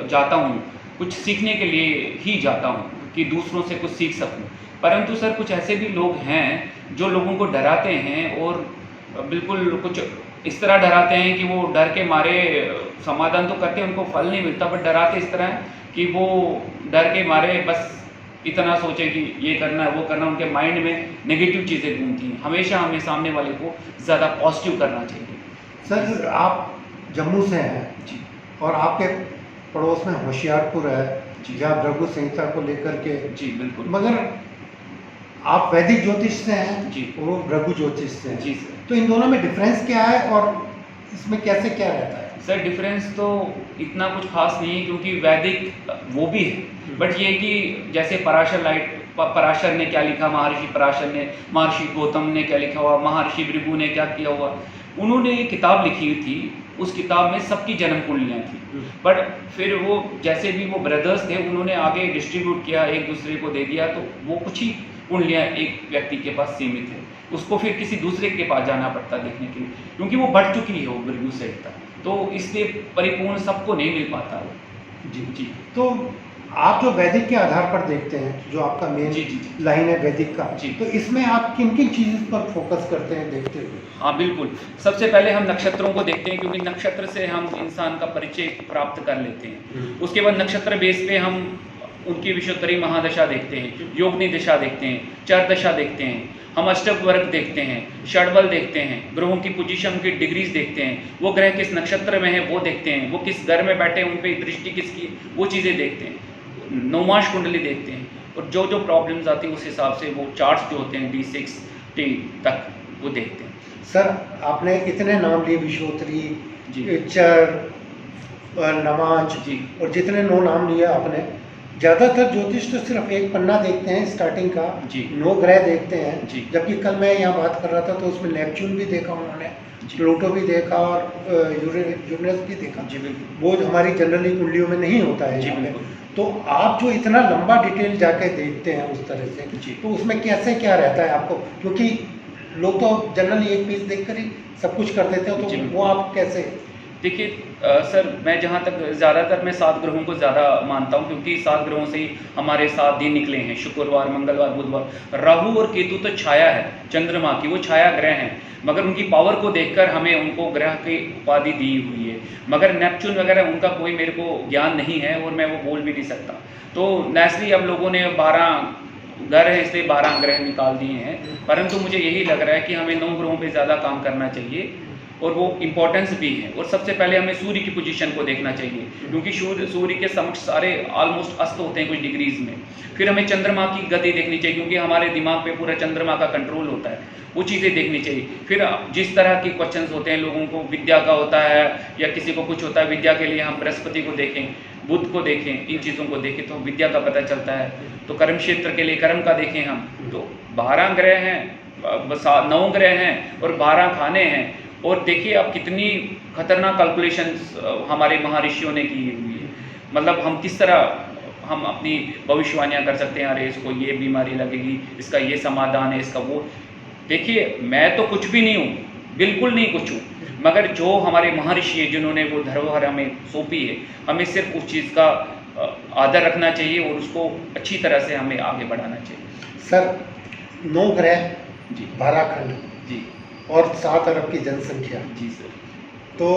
जाता हूँ कुछ सीखने के लिए ही जाता हूँ कि दूसरों से कुछ सीख सकूँ। परंतु सर, कुछ ऐसे भी लोग हैं जो लोगों को डराते हैं और बिल्कुल कुछ इस तरह डराते हैं कि वो डर के मारे समाधान तो करते हैं, उनको फल नहीं मिलता, बट डराते इस तरह है कि वो डर के मारे बस इतना सोचें कि ये करना है, वो करना, उनके माइंड में नेगेटिव चीज़ें घूमती हैं। हमेशा हमें सामने वाले को ज़्यादा पॉजिटिव करना चाहिए। सर, आप जम्मू से हैं जी, और आपके पड़ोस में होशियारपुर है जी, जहाँ भृगु संहिता को लेकर के, जी बिल्कुल, मगर आप वैदिक ज्योतिष से हैं जी, वो भृगु ज्योतिष से हैं। जी सर। तो इन दोनों में डिफरेंस क्या है और इसमें कैसे क्या रहता है? सर डिफरेंस तो इतना कुछ खास नहीं है, क्योंकि वैदिक वो भी है, बट ये कि जैसे पराशर ने क्या लिखा, महर्षि पराशर ने, महर्षि गौतम ने क्या लिखा हुआ, महर्षि भृगु ने क्या किया हुआ, उन्होंने एक किताब लिखी हुई थी, उस किताब में सबकी जन्म कुंडलियाँ थी, बट फिर वो जैसे भी वो ब्रदर्स थे उन्होंने आगे डिस्ट्रीब्यूट किया, एक दूसरे को दे दिया, तो वो कुछ ही कुंडलियाँ एक व्यक्ति के पास सीमित है, उसको फिर किसी दूसरे के पास जाना पड़ता देखने के लिए, क्योंकि वो बढ़ चुकी है वो भृगु संहिता, तो इसलिए परिपूर्ण सबको नहीं मिल पाता वो। जी जी तो आप जो वैदिक के आधार पर देखते हैं, जो आपका मेन जी जी जी लाइन है वैदिक का, जी। तो इसमें आप किन किन चीज़ों पर फोकस करते हैं देखते हुए? हाँ बिल्कुल, सबसे पहले हम नक्षत्रों को देखते हैं, क्योंकि नक्षत्र से हम इंसान का परिचय प्राप्त कर लेते हैं। उसके बाद नक्षत्र बेस पे हम उनकी विशुद्धरी महादशा देखते हैं, योगनी दशा देखते हैं, चर दशा देखते हैं, हम अष्टक वर्ग देखते हैं, षडबल देखते हैं, ग्रहों की पोजीशन की डिग्रीज देखते हैं, वो ग्रह किस नक्षत्र में है वो देखते हैं, वो किस घर में बैठे हैं उन पर दृष्टि किसकी, वो चीज़ें देखते हैं, नौमांश कुंडली देखते हैं, और जो जो प्रॉब्लम्स आती है उस हिसाब से वो चार्ट्स जो होते हैं D6 तक वो देखते हैं। सर आपने इतने नाम लिए, विश्वोत्तरी, जी चर, नवांश जी और जितने 9 नाम लिए आपने, ज़्यादातर ज्योतिष तो सिर्फ एक पन्ना देखते हैं स्टार्टिंग का, जी 9 ग्रह देखते हैं। जी जबकि कल मैं यहाँ बात कर रहा था तो उसमें नेपच्यून भी देखा उन्होंने, जी। प्लूटो भी देखा और यूरेनस भी देखा, जी बिल्कुल वो हमारी जनरली कुंडलियों में नहीं होता है जी यहाँ पे। बिल्कुल। तो आप जो इतना लंबा डिटेल जाके देखते हैं उस तरह से, जी। तो उसमें कैसे क्या रहता है आपको, क्योंकि लोग तो जनरली एक पीस देखकर ही सब कुछ कर देते हैं, जी। तो वो आप कैसे? देखिए सर, मैं जहाँ तक ज़्यादातर मैं 7 ग्रहों को ज़्यादा मानता हूँ, क्योंकि 7 ग्रहों से ही हमारे 7 दिन निकले हैं, शुक्रवार, मंगलवार, बुधवार। राहु और केतु तो छाया है चंद्रमा की, वो छाया ग्रह हैं, मगर उनकी पावर को देखकर हमें उनको ग्रह की उपाधि दी हुई है, मगर नेपच्यून वगैरह उनका कोई मेरे को ज्ञान नहीं है और मैं वो बोल भी नहीं सकता। तो नेचुरली अब लोगों ने 12 ग्रह है इसलिए 12 ग्रह निकाल दिए हैं, परंतु मुझे यही लग रहा है कि हमें 9 ग्रहों पे ज़्यादा काम करना चाहिए, और वो इम्पोर्टेंस भी है। और सबसे पहले हमें सूर्य की पोजीशन को देखना चाहिए, क्योंकि सूर्य के समक्ष सारे ऑलमोस्ट अस्त होते हैं कुछ डिग्रीज में। फिर हमें चंद्रमा की गति देखनी चाहिए, क्योंकि हमारे दिमाग पे पूरा चंद्रमा का कंट्रोल होता है, वो चीज़ें देखनी चाहिए। फिर जिस तरह की क्वेश्चंस होते हैं, लोगों को विद्या का होता है या किसी को कुछ होता है, विद्या के लिए हम बृहस्पति को देखें, बुध को देखें, इन चीज़ों को देखें तो विद्या का पता चलता है। तो कर्म क्षेत्र के लिए कर्म का देखें हम, तो 12 ग्रह हैं, 9 ग्रह हैं और 12 खाने हैं। और देखिए अब कितनी खतरनाक कैलकुलेशंस हमारे महर्षियों ने की हुई है, मतलब हम किस तरह हम अपनी भविष्यवाणियाँ कर सकते हैं, अरे इसको ये बीमारी लगेगी, इसका ये समाधान है, इसका वो। देखिए मैं तो कुछ भी नहीं हूँ, बिल्कुल नहीं कुछ हूँ, मगर जो हमारे महर्षि हैं जिन्होंने वो धरोहर हमें सौंपी है, हमें सिर्फ उस चीज़ का आदर रखना चाहिए और उसको अच्छी तरह से हमें आगे बढ़ाना चाहिए। सर 9 ग्रह, जी 12 खंड जी और 7 अरब की जनसंख्या, जी सर। तो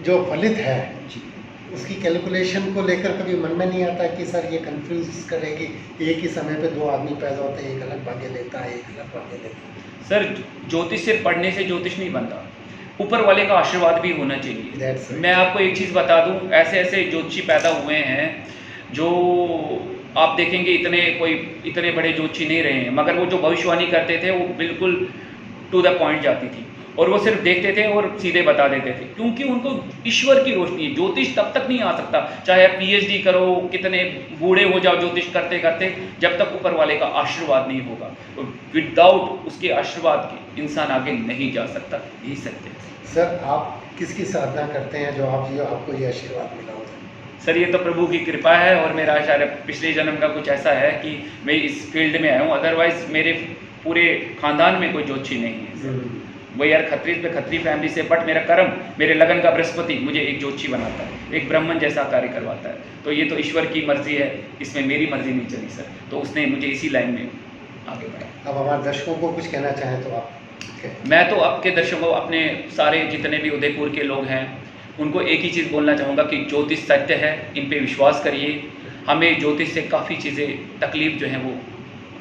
जो फलित है जी उसकी कैलकुलेशन को लेकर कभी मन में नहीं आता कि सर ये कंफ्यूज करेगी, एक ही समय पे 2 आदमी पैदा होते हैं, एक अलग भाग्य लेता है, एक अलग भाग्य लेता है? सर ज्योतिष सिर्फ पढ़ने से ज्योतिष नहीं बनता, ऊपर वाले का आशीर्वाद भी होना चाहिए। That's right. मैं आपको एक चीज़ बता दूं, ऐसे ऐसे ज्योतिषी पैदा हुए हैं जो आप देखेंगे इतने बड़े ज्योतिषी नहीं रहे हैं, मगर वो जो भविष्यवाणी करते थे वो बिल्कुल टू द पॉइंट जाती थी, और वो सिर्फ देखते थे और सीधे बता देते थे, क्योंकि उनको ईश्वर की रोशनी है। ज्योतिष तब तक नहीं आ सकता, चाहे आप PhD करो, कितने बूढ़े हो जाओ ज्योतिष करते करते, जब तक ऊपर वाले का आशीर्वाद नहीं होगा। तो विदाउट उसके आशीर्वाद के इंसान आगे नहीं जा सकता, यही सत्य है। सर आप किसकी साधना करते हैं जो आपको ये आशीर्वाद मिला होता है? सर ये तो प्रभु की कृपा है, और मेरा शायद पिछले जन्म का कुछ ऐसा है कि मैं इस फील्ड में आया हूँ, अदरवाइज मेरे पूरे खानदान में कोई ज्योतिषी नहीं है। वो यार खत्री फैमिली से, बट मेरा कर्म, मेरे लगन का बृहस्पति मुझे एक ज्योतिषी बनाता है, एक ब्राह्मण जैसा कार्य करवाता है। तो ये तो ईश्वर की मर्जी है, इसमें मेरी मर्जी नहीं चली सर, तो उसने मुझे इसी लाइन में आगे बढ़ाया। अब हमारे दर्शकों को कुछ कहना चाहें तो आप? मैं तो आपके दर्शकों, अपने सारे जितने भी उदयपुर के लोग हैं, उनको एक ही चीज़ बोलना चाहूँगा कि ज्योतिष सत्य है, इन पे विश्वास करिए। हमें ज्योतिष से काफ़ी चीज़ें, तकलीफ जो है वो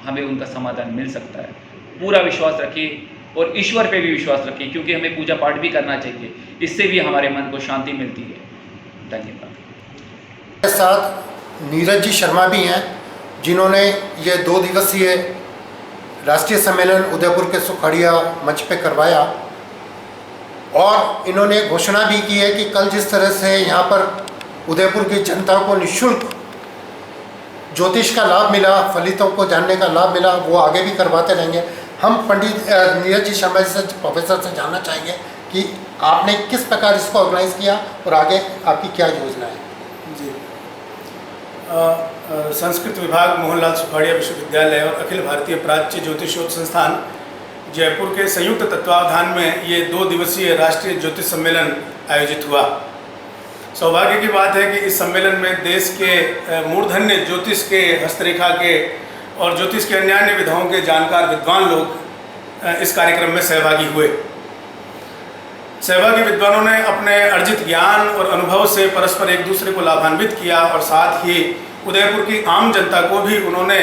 हमें उनका समाधान मिल सकता है। पूरा विश्वास रखिए और ईश्वर पे भी विश्वास रखिए, क्योंकि हमें पूजा पाठ भी करना चाहिए, इससे भी हमारे मन को शांति मिलती है। धन्यवाद। मेरे साथ नीरज जी शर्मा भी हैं, जिन्होंने ये 2 दिवसीय राष्ट्रीय सम्मेलन उदयपुर के सुखड़िया मंच पे करवाया। और इन्होंने घोषणा भी की है कि कल जिस तरह से यहाँ पर उदयपुर की जनता को निःशुल्क ज्योतिष का लाभ मिला, फलितों को जानने का लाभ मिला, वो आगे भी करवाते रहेंगे। हम पंडित नीरज जी शर्मा जी से, प्रोफेसर से जानना चाहेंगे कि आपने किस प्रकार इसको ऑर्गेनाइज किया और आगे आपकी क्या योजना है। जी, संस्कृत विभाग, मोहनलाल सुखाड़िया विश्वविद्यालय और अखिल भारतीय प्राच्य ज्योतिषोत्सव संस्थान जयपुर के संयुक्त तत्वावधान में ये 2 दिवसीय राष्ट्रीय ज्योतिष सम्मेलन आयोजित हुआ। सौभाग्य की बात है कि इस सम्मेलन में देश के मूर्धन्य ज्योतिष के, हस्तरेखा के और ज्योतिष के अन्य विधाओं के जानकार विद्वान लोग इस कार्यक्रम में सहभागी हुए। सहभागी विद्वानों ने अपने अर्जित ज्ञान और अनुभव से परस्पर एक दूसरे को लाभान्वित किया और साथ ही उदयपुर की आम जनता को भी उन्होंने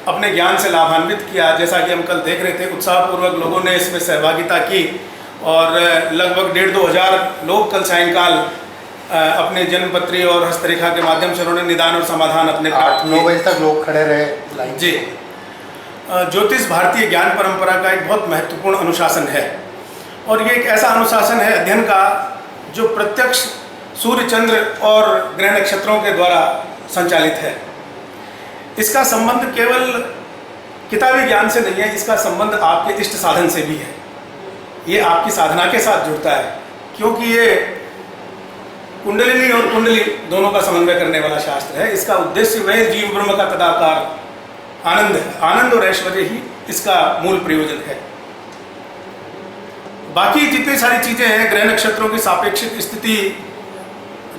अपने ज्ञान से लाभान्वित किया। जैसा कि हम कल देख रहे थे, उत्साहपूर्वक लोगों ने इसमें सहभागिता की और लगभग 1,500-2 हज़ार लोग कल सायंकाल अपने जन्मपत्री और हस्तरेखा के माध्यम से उन्होंने निदान और समाधान अपने प्राप्त 9 बजे तक लोग खड़े रहे। जी, ज्योतिष भारतीय ज्ञान परंपरा का एक बहुत महत्वपूर्ण अनुशासन है और ये एक ऐसा अनुशासन है अध्ययन का जो प्रत्यक्ष सूर्य, चंद्र और ग्रह नक्षत्रों के द्वारा संचालित है। इसका संबंध केवल किताबी ज्ञान से नहीं है, इसका संबंध आपके इष्ट साधन से भी है। ये आपकी साधना के साथ जुड़ता है, क्योंकि ये कुंडलिनी और कुंडली दोनों का समन्वय करने वाला शास्त्र है। इसका उद्देश्य वह जीव ब्रह्म का तदाकार आनंद है। आनंद और ऐश्वर्य ही इसका मूल प्रयोजन है। बाकी जितनी सारी चीज़ें हैं, ग्रह नक्षत्रों की सापेक्षिक स्थिति,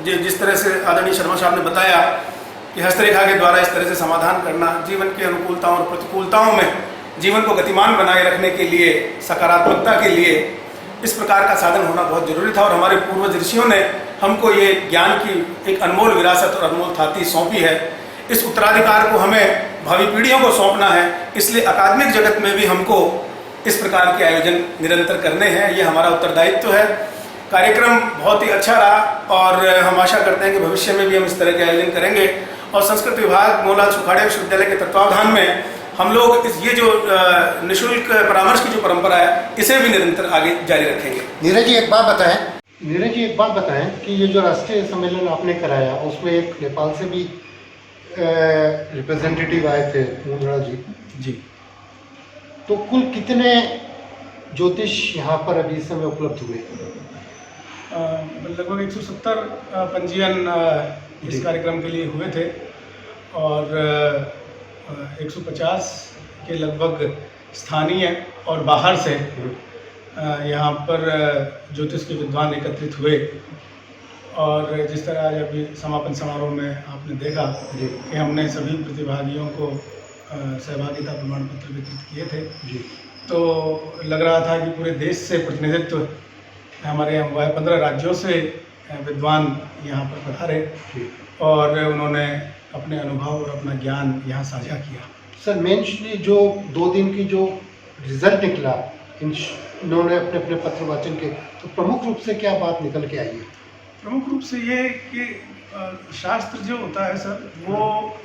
जिस तरह से आदरणीय शर्मा साहब ने बताया कि हस्तरेखा के द्वारा इस तरह से समाधान करना, जीवन की अनुकूलताओं और प्रतिकूलताओं में जीवन को गतिमान बनाए रखने के लिए, सकारात्मकता के लिए इस प्रकार का साधन होना बहुत जरूरी था। और हमारे पूर्वज ऋषियों ने हमको ये ज्ञान की एक अनमोल विरासत और अनमोल थाती सौंपी है। इस उत्तराधिकार को हमें भावी पीढ़ियों को सौंपना है। इसलिए अकादमिक जगत में भी हमको इस प्रकार के आयोजन निरंतर करने हैं, ये हमारा उत्तरदायित्व है। कार्यक्रम बहुत ही अच्छा रहा और हम आशा करते हैं कि भविष्य में भी हम इस तरह के आयोजन करेंगे। और संस्कृत विभाग, मोहनलाल सुखाड़िया विश्वविद्यालय के तत्वावधान में हम लोग ये जो निःशुल्क परामर्श की जो परंपरा है, इसे भी निरंतर आगे जारी रखेंगे। नीरज जी एक बात बताएं कि ये जो राष्ट्रीय सम्मेलन आपने कराया, उसमें एक नेपाल से भी रिप्रेजेंटेटिव आए थे, मुंद्रा जी। तो कुल कितने ज्योतिष यहाँ पर अभी इस समय उपलब्ध हुए? लगभग 170 पंजीयन इस कार्यक्रम के लिए हुए थे और 150 के लगभग स्थानीय और बाहर से यहाँ पर ज्योतिष के विद्वान एकत्रित हुए। और जिस तरह आज अभी समापन समारोह में आपने देखा कि हमने सभी प्रतिभागियों को सहभागिता प्रमाण पत्र वितरित किए थे जी, तो लग रहा था कि पूरे देश से प्रतिनिधित्व हमारे यहाँ 15 राज्यों से विद्वान यहाँ पर पधारे और उन्होंने अपने अनुभव और अपना ज्ञान यहाँ साझा किया। सर, मेनली जो 2 दिन की जो रिजल्ट निकला, इन्होंने अपने अपने पत्र वाचन के, तो प्रमुख रूप से क्या बात निकल के आई है? प्रमुख रूप से ये कि शास्त्र जो होता है सर, वो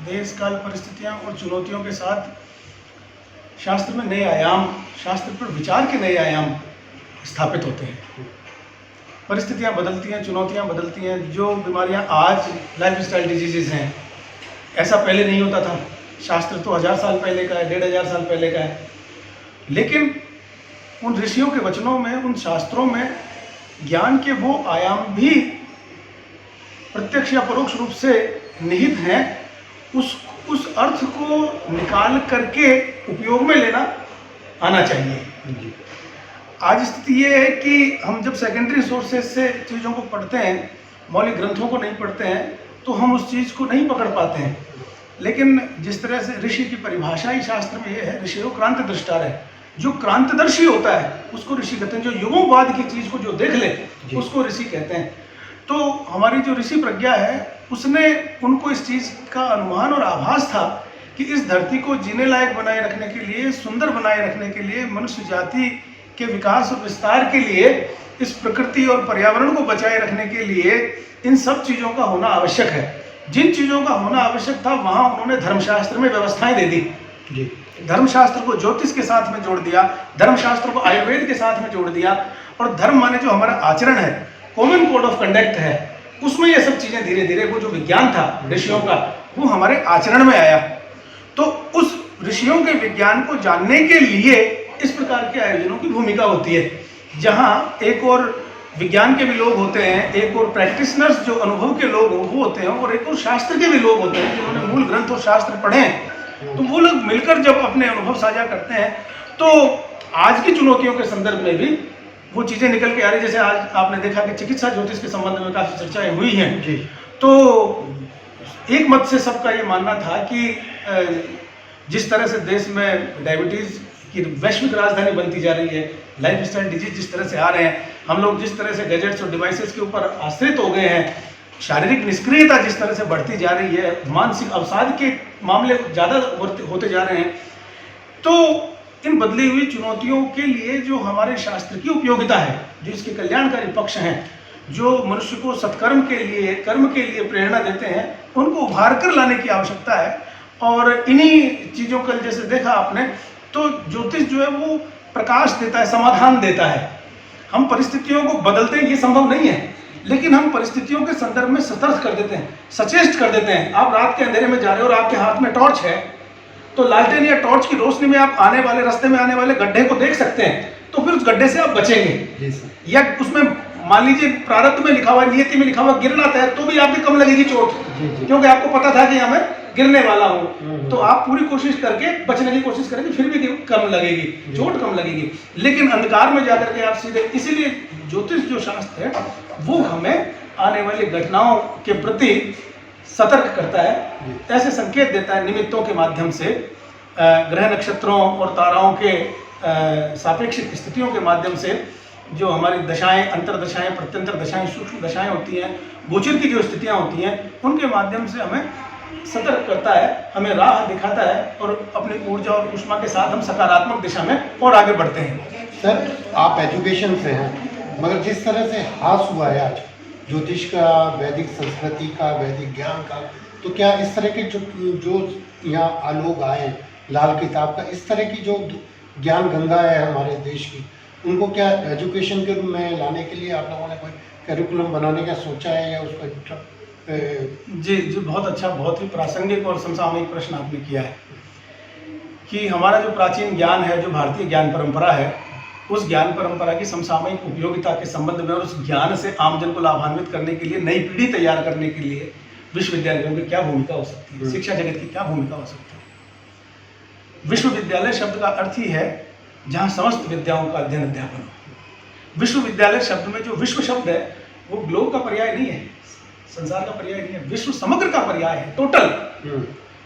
देश काल परिस्थितियाँ और चुनौतियों के साथ शास्त्र में नए आयाम, शास्त्र पर विचार के नए आयाम स्थापित होते हैं। परिस्थितियाँ बदलती हैं, चुनौतियाँ बदलती हैं। जो बीमारियाँ आज लाइफस्टाइल डिजीज़ हैं, ऐसा पहले नहीं होता था। शास्त्र तो 1000 साल पहले का है, 1500 साल पहले का है, लेकिन उन ऋषियों के वचनों में, उन शास्त्रों में ज्ञान के वो आयाम भी प्रत्यक्ष या परोक्ष रूप से निहित हैं। उस अर्थ को निकाल करके उपयोग में लेना आना चाहिए। आज स्थिति ये है कि हम जब सेकेंडरी सोर्सेज से चीज़ों को पढ़ते हैं, मौलिक ग्रंथों को नहीं पढ़ते हैं, तो हम उस चीज़ को नहीं पकड़ पाते हैं। लेकिन जिस तरह से ऋषि की परिभाषा ही शास्त्र में ये है, ऋषि क्रांति दृष्टार है। जो क्रांतिदर्शी होता है उसको ऋषि कहते हैं। जो युगों बाद की चीज़ को जो देख ले उसको ऋषि कहते हैं। तो हमारी जो ऋषि प्रज्ञा है, उसने उनको इस चीज़ का अनुमान और आभास था कि इस धरती को जीने लायक बनाए रखने के लिए, सुंदर बनाए रखने के लिए, मनुष्य जाति के विकास और विस्तार के लिए, इस प्रकृति और पर्यावरण को बचाए रखने के लिए इन सब चीज़ों का होना आवश्यक है। जिन चीज़ों का होना आवश्यक था, वहाँ उन्होंने धर्मशास्त्र में व्यवस्थाएं दे दी जी। धर्मशास्त्र को ज्योतिष के साथ में जोड़ दिया, धर्मशास्त्र को आयुर्वेद के साथ में जोड़ दिया और धर्म माने जो हमारा आचरण है, कॉमन कोड ऑफ कंडक्ट है, उसमें ये सब चीज़ें धीरे धीरे वो जो विज्ञान था ऋषियों का वो हमारे आचरण में आया। तो उस ऋषियों के विज्ञान को जानने के लिए इस प्रकार के आयोजनों की भूमिका होती है, जहाँ एक और विज्ञान के भी लोग होते हैं, एक और प्रैक्टिशनर्स जो अनुभव के लोग वो होते हैं, और एक और शास्त्र के भी लोग होते हैं जिन्होंने मूल ग्रंथ और शास्त्र पढ़े हैं। तो वो लोग मिलकर जब अपने अनुभव साझा करते हैं तो आज की चुनौतियों के संदर्भ में भी वो चीज़ें निकल के आ रही। जैसे आज आपने देखा कि चिकित्सा ज्योतिष के संबंध में काफ़ी चर्चाएं हुई हैं। तो एक मत से सबका ये मानना था कि जिस तरह से देश में डायबिटीज़ की वैश्विक राजधानी बनती जा रही है, लाइफ स्टाइल डिजीज जिस तरह से आ रहे हैं, हम लोग जिस तरह से गैजेट्स और डिवाइसेस के ऊपर आश्रित हो गए हैं, शारीरिक निष्क्रियता जिस तरह से बढ़ती जा रही है, मानसिक अवसाद के मामले ज़्यादा होते जा रहे हैं, तो इन बदली हुई चुनौतियों के लिए जो हमारे शास्त्र की उपयोगिता है, जो इसके कल्याणकारी पक्ष हैं, जो मनुष्य को सत्कर्म के लिए, कर्म के लिए प्रेरणा देते हैं, उनको उभार कर लाने की आवश्यकता है। और इन्हीं चीज़ों का जैसे देखा आपने, तो ज्योतिष जो है वो प्रकाश देता है, समाधान देता है। हम परिस्थितियों को बदलते हैं ये संभव नहीं है, लेकिन हम परिस्थितियों के संदर्भ में सतर्क कर देते हैं, सचेष्ट कर देते हैं। आप रात के अंधेरे में जा रहे हो और आपके हाथ में टॉर्च है, तो लालटेन या टॉर्च की रोशनी में आप आने वाले रास्ते में आने वाले गड्ढे को देख सकते हैं, तो फिर उस गड्ढे से आप बचेंगे। या उसमें मान लीजिए प्रारब्ध में लिखा हुआ, नियति में लिखा हुआ गिरना था, तो भी आपकी कम लगेगी चोट, क्योंकि आपको पता था कि यहाँ मैं गिरने वाला हूँ। तो आप पूरी कोशिश करके बचने की कोशिश करेंगे, फिर भी कम लगेगी, चोट कम लगेगी। लेकिन अंधकार में जाकर के आप सीधे, इसीलिए ज्योतिष जो शास्त्र है वो हमें आने वाली घटनाओं के प्रति सतर्क करता है, ऐसे संकेत देता है निमित्तों के माध्यम से, ग्रह नक्षत्रों और ताराओं के सापेक्षिक स्थितियों के माध्यम से, जो हमारी दशाएं, अंतरदशाएं, प्रत्यंतर दशाएं, सूक्ष्म दशाएं होती हैं, गोचर की जो स्थितियां होती हैं, उनके माध्यम से हमें सतर्क करता है, हमें राह दिखाता है, और अपनी ऊर्जा और ऊष्मा के साथ हम सकारात्मक दिशा में और आगे बढ़ते हैं। सर, आप एजुकेशन से हैं, मगर जिस तरह से हास हुआ है आज ज्योतिष का, वैदिक संस्कृति का, वैदिक ज्ञान का, तो क्या इस तरह के जो यहाँ आलोक आए, लाल किताब का, इस तरह की जो ज्ञान गंगा है हमारे देश की, उनको क्या एजुकेशन के रूप में लाने के लिए आप लोगों ने कोई करिकुलम बनाने का सोचा है, या उसका? जी, बहुत अच्छा, बहुत ही प्रासंगिक और समसामयिक प्रश्न आपने किया है कि हमारा जो प्राचीन ज्ञान है, जो भारतीय ज्ञान परंपरा है, उस ज्ञान परंपरा की समसामयिक उपयोगिता के संबंध में और उस ज्ञान से आमजन को लाभान्वित करने के लिए, नई पीढ़ी तैयार करने के लिए विश्वविद्यालयों की क्या भूमिका हो सकती है, शिक्षा जगत की क्या भूमिका हो सकती है। विश्वविद्यालय शब्द का अर्थ ही है जहाँ समस्त विद्याओं का अध्ययन अध्यापन हो। विश्वविद्यालय शब्द में जो विश्व शब्द है वो ग्लोब का पर्याय नहीं है, संसार का पर्याय नहीं है, विश्व समग्र का पर्याय है, टोटल।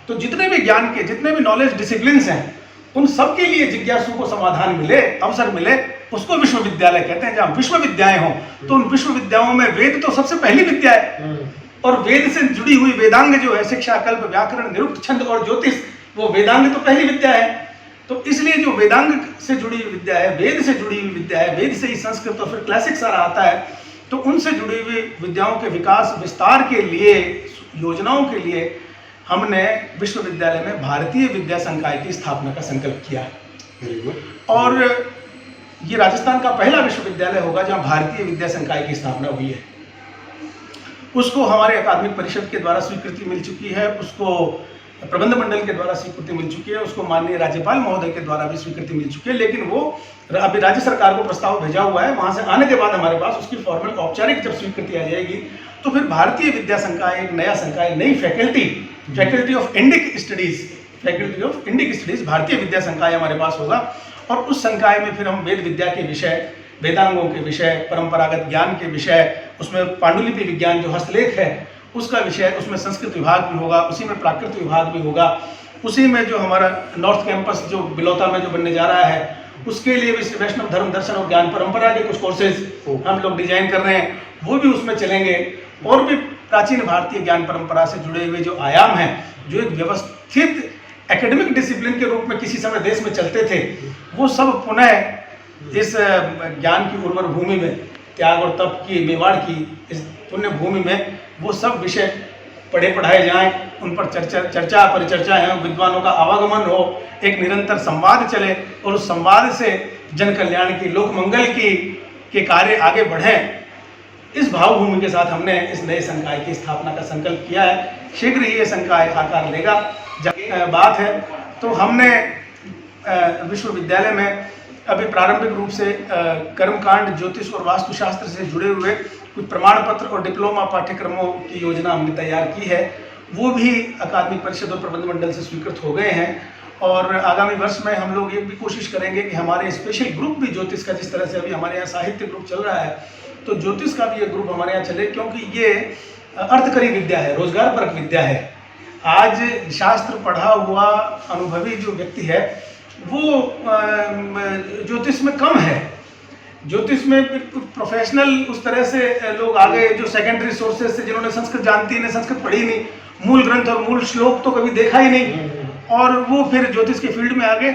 तो जितने भी ज्ञान के, जितने भी नॉलेज डिसिप्लिन्स हैं, उन सब के लिए जिज्ञासु को समाधान मिले, अवसर मिले, उसको विश्वविद्यालय कहते हैं। जहाँ विश्वविद्याएं हों, तो उन विश्वविद्याओं में वेद तो सबसे पहली विद्या है, और वेद से जुड़ी हुई वेदांग जो है, शिक्षा, कल्प, व्याकरण, निरुक्त, छंद और ज्योतिष, वो वेदांग तो पहली विद्या है। तो इसलिए जो वेदांग से जुड़ी हुई विद्या है, वेद से जुड़ी हुई विद्या है, वेद से ही संस्कृत और फिर क्लासिक सारा आता है, तो उनसे जुड़ी हुई विद्याओं के विकास विस्तार के लिए, योजनाओं के लिए हमने विश्वविद्यालय में भारतीय विद्या संकाय की स्थापना का संकल्प किया है। और ये राजस्थान का पहला विश्वविद्यालय होगा जहां भारतीय विद्या संकाय की स्थापना हुई है। उसको हमारे अकादमिक परिषद के द्वारा स्वीकृति मिल चुकी है, उसको प्रबंध मंडल के द्वारा स्वीकृति मिल चुकी है, उसको माननीय राज्यपाल महोदय के द्वारा भी स्वीकृति मिल चुकी है। लेकिन वो अभी राज्य सरकार को प्रस्ताव भेजा हुआ है, वहां से आने के बाद हमारे पास उसकी फॉर्मल औपचारिक जब स्वीकृति आ जाएगी, तो फिर भारतीय विद्या संकाय एक नया संकाय, नई faculty of Indic studies Bharatiya Vidya संकाय हमारे पास होगा। और उस संकाय में फिर हम वेद विद्या के विषय, वेदांगों के विषय, परंपरागत ज्ञान के विषय, उसमें पांडुलिपि विज्ञान जो हस्तलेख है उसका विषय, उसमें संस्कृत विभाग भी होगा, उसी में प्राकृत विभाग भी होगा, उसी में जो हमारा नॉर्थ कैंपस जो बिलौता में जो बनने जा रहा है, उसके लिए भी वैष्णव धर्म, दर्शन और ज्ञान परंपरा के कुछ कोर्सेज हम लोग डिजाइन कर रहे हैं, वो भी उसमें चलेंगे। और भी प्राचीन भारतीय ज्ञान परंपरा से जुड़े हुए जो आयाम हैं, जो एक व्यवस्थित एकेडमिक डिसिप्लिन के रूप में किसी समय देश में चलते थे, वो सब पुनः इस ज्ञान की उर्वर भूमि में, त्याग और तप की, मेवाड़ की इस पुण्य भूमि में वो सब विषय पढ़े पढ़ाए जाएं, उन पर चर्चा परिचर्चा है, विद्वानों का आवागमन हो, एक निरंतर संवाद चले, और उस संवाद से जन कल्याण की, लोक मंगल की के कार्य आगे बढ़ें, इस भावभूमि के साथ हमने इस नए संकाय की स्थापना का संकल्प किया है। शीघ्र ही ये संकाय आकार लेगा। जब बात है तो हमने विश्वविद्यालय में अभी प्रारंभिक रूप से कर्मकांड, ज्योतिष और वास्तुशास्त्र से जुड़े हुए कुछ प्रमाण पत्र और डिप्लोमा पाठ्यक्रमों की योजना हमने तैयार की है। वो भी अकादमिक परिषद और प्रबंध मंडल से स्वीकृत हो गए हैं और आगामी वर्ष में हम लोग ये भी कोशिश करेंगे कि हमारे स्पेशल ग्रुप भी ज्योतिष का, जिस तरह से अभी हमारे यहाँ साहित्य ग्रुप चल रहा है, तो ज्योतिष का भी ये ग्रुप हमारे यहाँ चले, क्योंकि ये अर्थकरी विद्या है, रोजगारपरक विद्या है। आज शास्त्र पढ़ा हुआ अनुभवी जो व्यक्ति है वो ज्योतिष में कम है। ज्योतिष में प्रोफेशनल उस तरह से लोग आगे जो सेकेंडरी सोर्सेज से, जिन्होंने संस्कृत जानती नहीं, संस्कृत पढ़ी नहीं, मूल ग्रंथ और मूल श्लोक तो कभी देखा ही नहीं, और वो फिर ज्योतिष के फील्ड में आगे।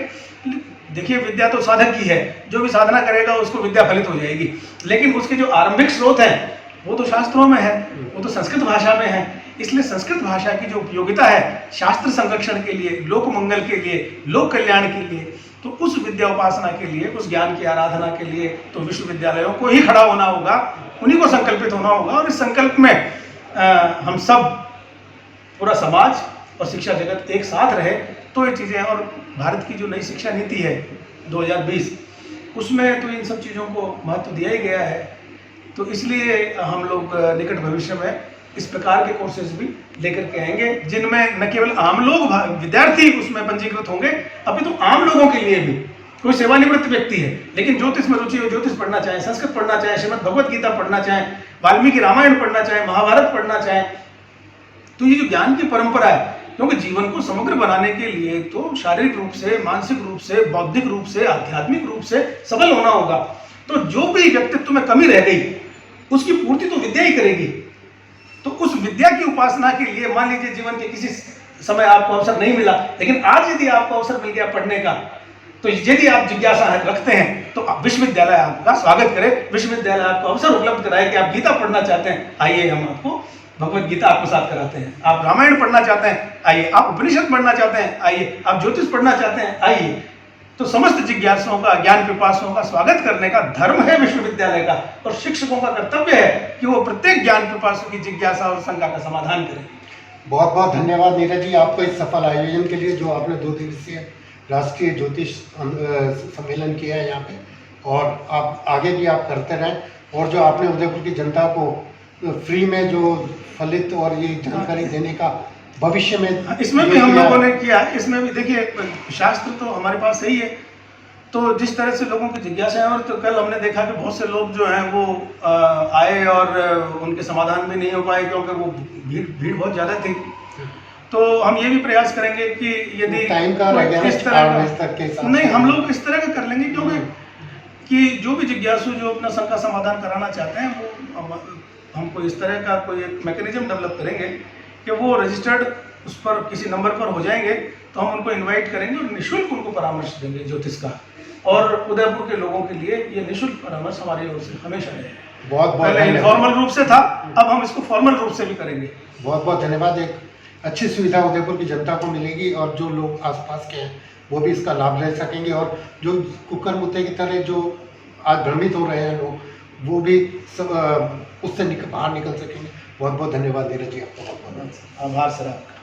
देखिए, विद्या तो साधक की है, जो भी साधना करेगा उसको विद्या फलित हो जाएगी, लेकिन उसके जो आरंभिक स्रोत हैं वो तो शास्त्रों में है, वो तो संस्कृत भाषा में है। इसलिए संस्कृत भाषा की जो उपयोगिता है शास्त्र संरक्षण के लिए, लोक मंगल के लिए, लोक कल्याण के लिए, तो उस विद्या उपासना के लिए, उस ज्ञान की आराधना के लिए तो विश्वविद्यालयों को ही खड़ा होना होगा, उन्हीं को संकल्पित होना होगा। और इस संकल्प में हम सब, पूरा समाज और शिक्षा जगत एक साथ रहे तो ये चीज़ें। और भारत की जो नई शिक्षा नीति है 2020, उसमें तो इन सब चीज़ों को महत्व दिया ही गया है। तो इसलिए हम लोग निकट भविष्य में इस प्रकार के कोर्सेज भी लेकर के आएंगे, जिनमें न केवल आम लोग, विद्यार्थी उसमें पंजीकृत होंगे, अभी तो आम लोगों के लिए भी, कोई सेवानिवृत्त व्यक्ति है लेकिन ज्योतिष में रुचि हो, ज्योतिष पढ़ना चाहे, संस्कृत पढ़ना चाहे, श्रीमद् भगवत गीता पढ़ना चाहे, वाल्मीकि रामायण पढ़ना चाहे, महाभारत पढ़ना चाहे, तो ये जो ज्ञान की परंपरा है, क्योंकि जीवन को समग्र बनाने के लिए तो शारीरिक रूप से, मानसिक रूप से, बौद्धिक रूप से, आध्यात्मिक रूप से सबल होना होगा। तो जो भी व्यक्तित्व में कमी रह गई उसकी पूर्ति तो विद्या ही करेगी। तो उस विद्या की उपासना के लिए, मान लीजिए जीवन के किसी समय आपको अवसर नहीं मिला, लेकिन आज यदि आपको अवसर मिल गया पढ़ने का, तो यदि आप जिज्ञासा रखते हैं तो विश्वविद्यालय आपका स्वागत करे। विश्वविद्यालय आपको अवसर उपलब्ध कराए कि आप गीता पढ़ना चाहते हैं, आइए, हम आपको भगवत गीता आत्मसात कराते हैं। आप रामायण पढ़ना चाहते हैं, आइए। आप उपनिषद पढ़ना चाहते हैं, आइए। आप ज्योतिष पढ़ना चाहते हैं, आइए। तो समस्त जिज्ञासुओं का, ज्ञान पिपासुओं का स्वागत करने का धर्म है विश्वविद्यालय का, और शिक्षकों का कर्तव्य है कि वो प्रत्येक ज्ञान पिपासु की जिज्ञासा और शंका का समाधान करें। बहुत बहुत धन्यवाद नीरज जी, आपको इस सफल आयोजन के लिए, जो आपने 2 दिवसीय राष्ट्रीय ज्योतिष सम्मेलन किया है यहाँ पे, और आप आगे भी आप करते रहें। और जो आपने उदयपुर की जनता को फ्री में जो फलित और ये जानकारी देने का भविष्य में, इसमें भी हम लोगों ने किया। इसमें भी देखिए, शास्त्र तो हमारे पास सही है, तो जिस तरह से लोगों की जिज्ञासा है, और तो कल हमने देखा कि बहुत से लोग जो हैं वो आए और उनके समाधान भी नहीं हो पाए, क्योंकि वो भीड़ बहुत ज़्यादा थी। तो हम ये भी प्रयास करेंगे कि यदि टाइम का इस तरह का नहीं, हम लोग इस तरह का कर लेंगे, क्योंकि कि जो भी जिज्ञासु जो अपना शंका समाधान कराना चाहते हैं, वो हमको इस तरह का कोई एक मैकेनिज्म डेवलप करेंगे कि वो रजिस्टर्ड उस पर किसी नंबर पर हो जाएंगे, तो हम उनको इनवाइट करेंगे और निःशुल्क उनको परामर्श देंगे ज्योतिष का। और उदयपुर के लोगों के लिए ये निःशुल्क परामर्श हमारी ओर से हमेशा रहेगा। बहुत बहुत पहले इनफॉर्मल रूप से था, अब हम इसको फॉर्मल रूप से भी करेंगे। बहुत बहुत धन्यवाद। एक अच्छी सुविधा उदयपुर की जनता को मिलेगी, और जो लोग आसपास के हैं वो भी इसका लाभ ले सकेंगे, और जो कुकर मुद्दे की तरह जो आज भ्रमित हो रहे हैं लोग, वो भी उससे बाहर निकल सकेंगे। बहुत बहुत धन्यवाद नीरज जी, आपको बहुत बहुत आभार सर आपका।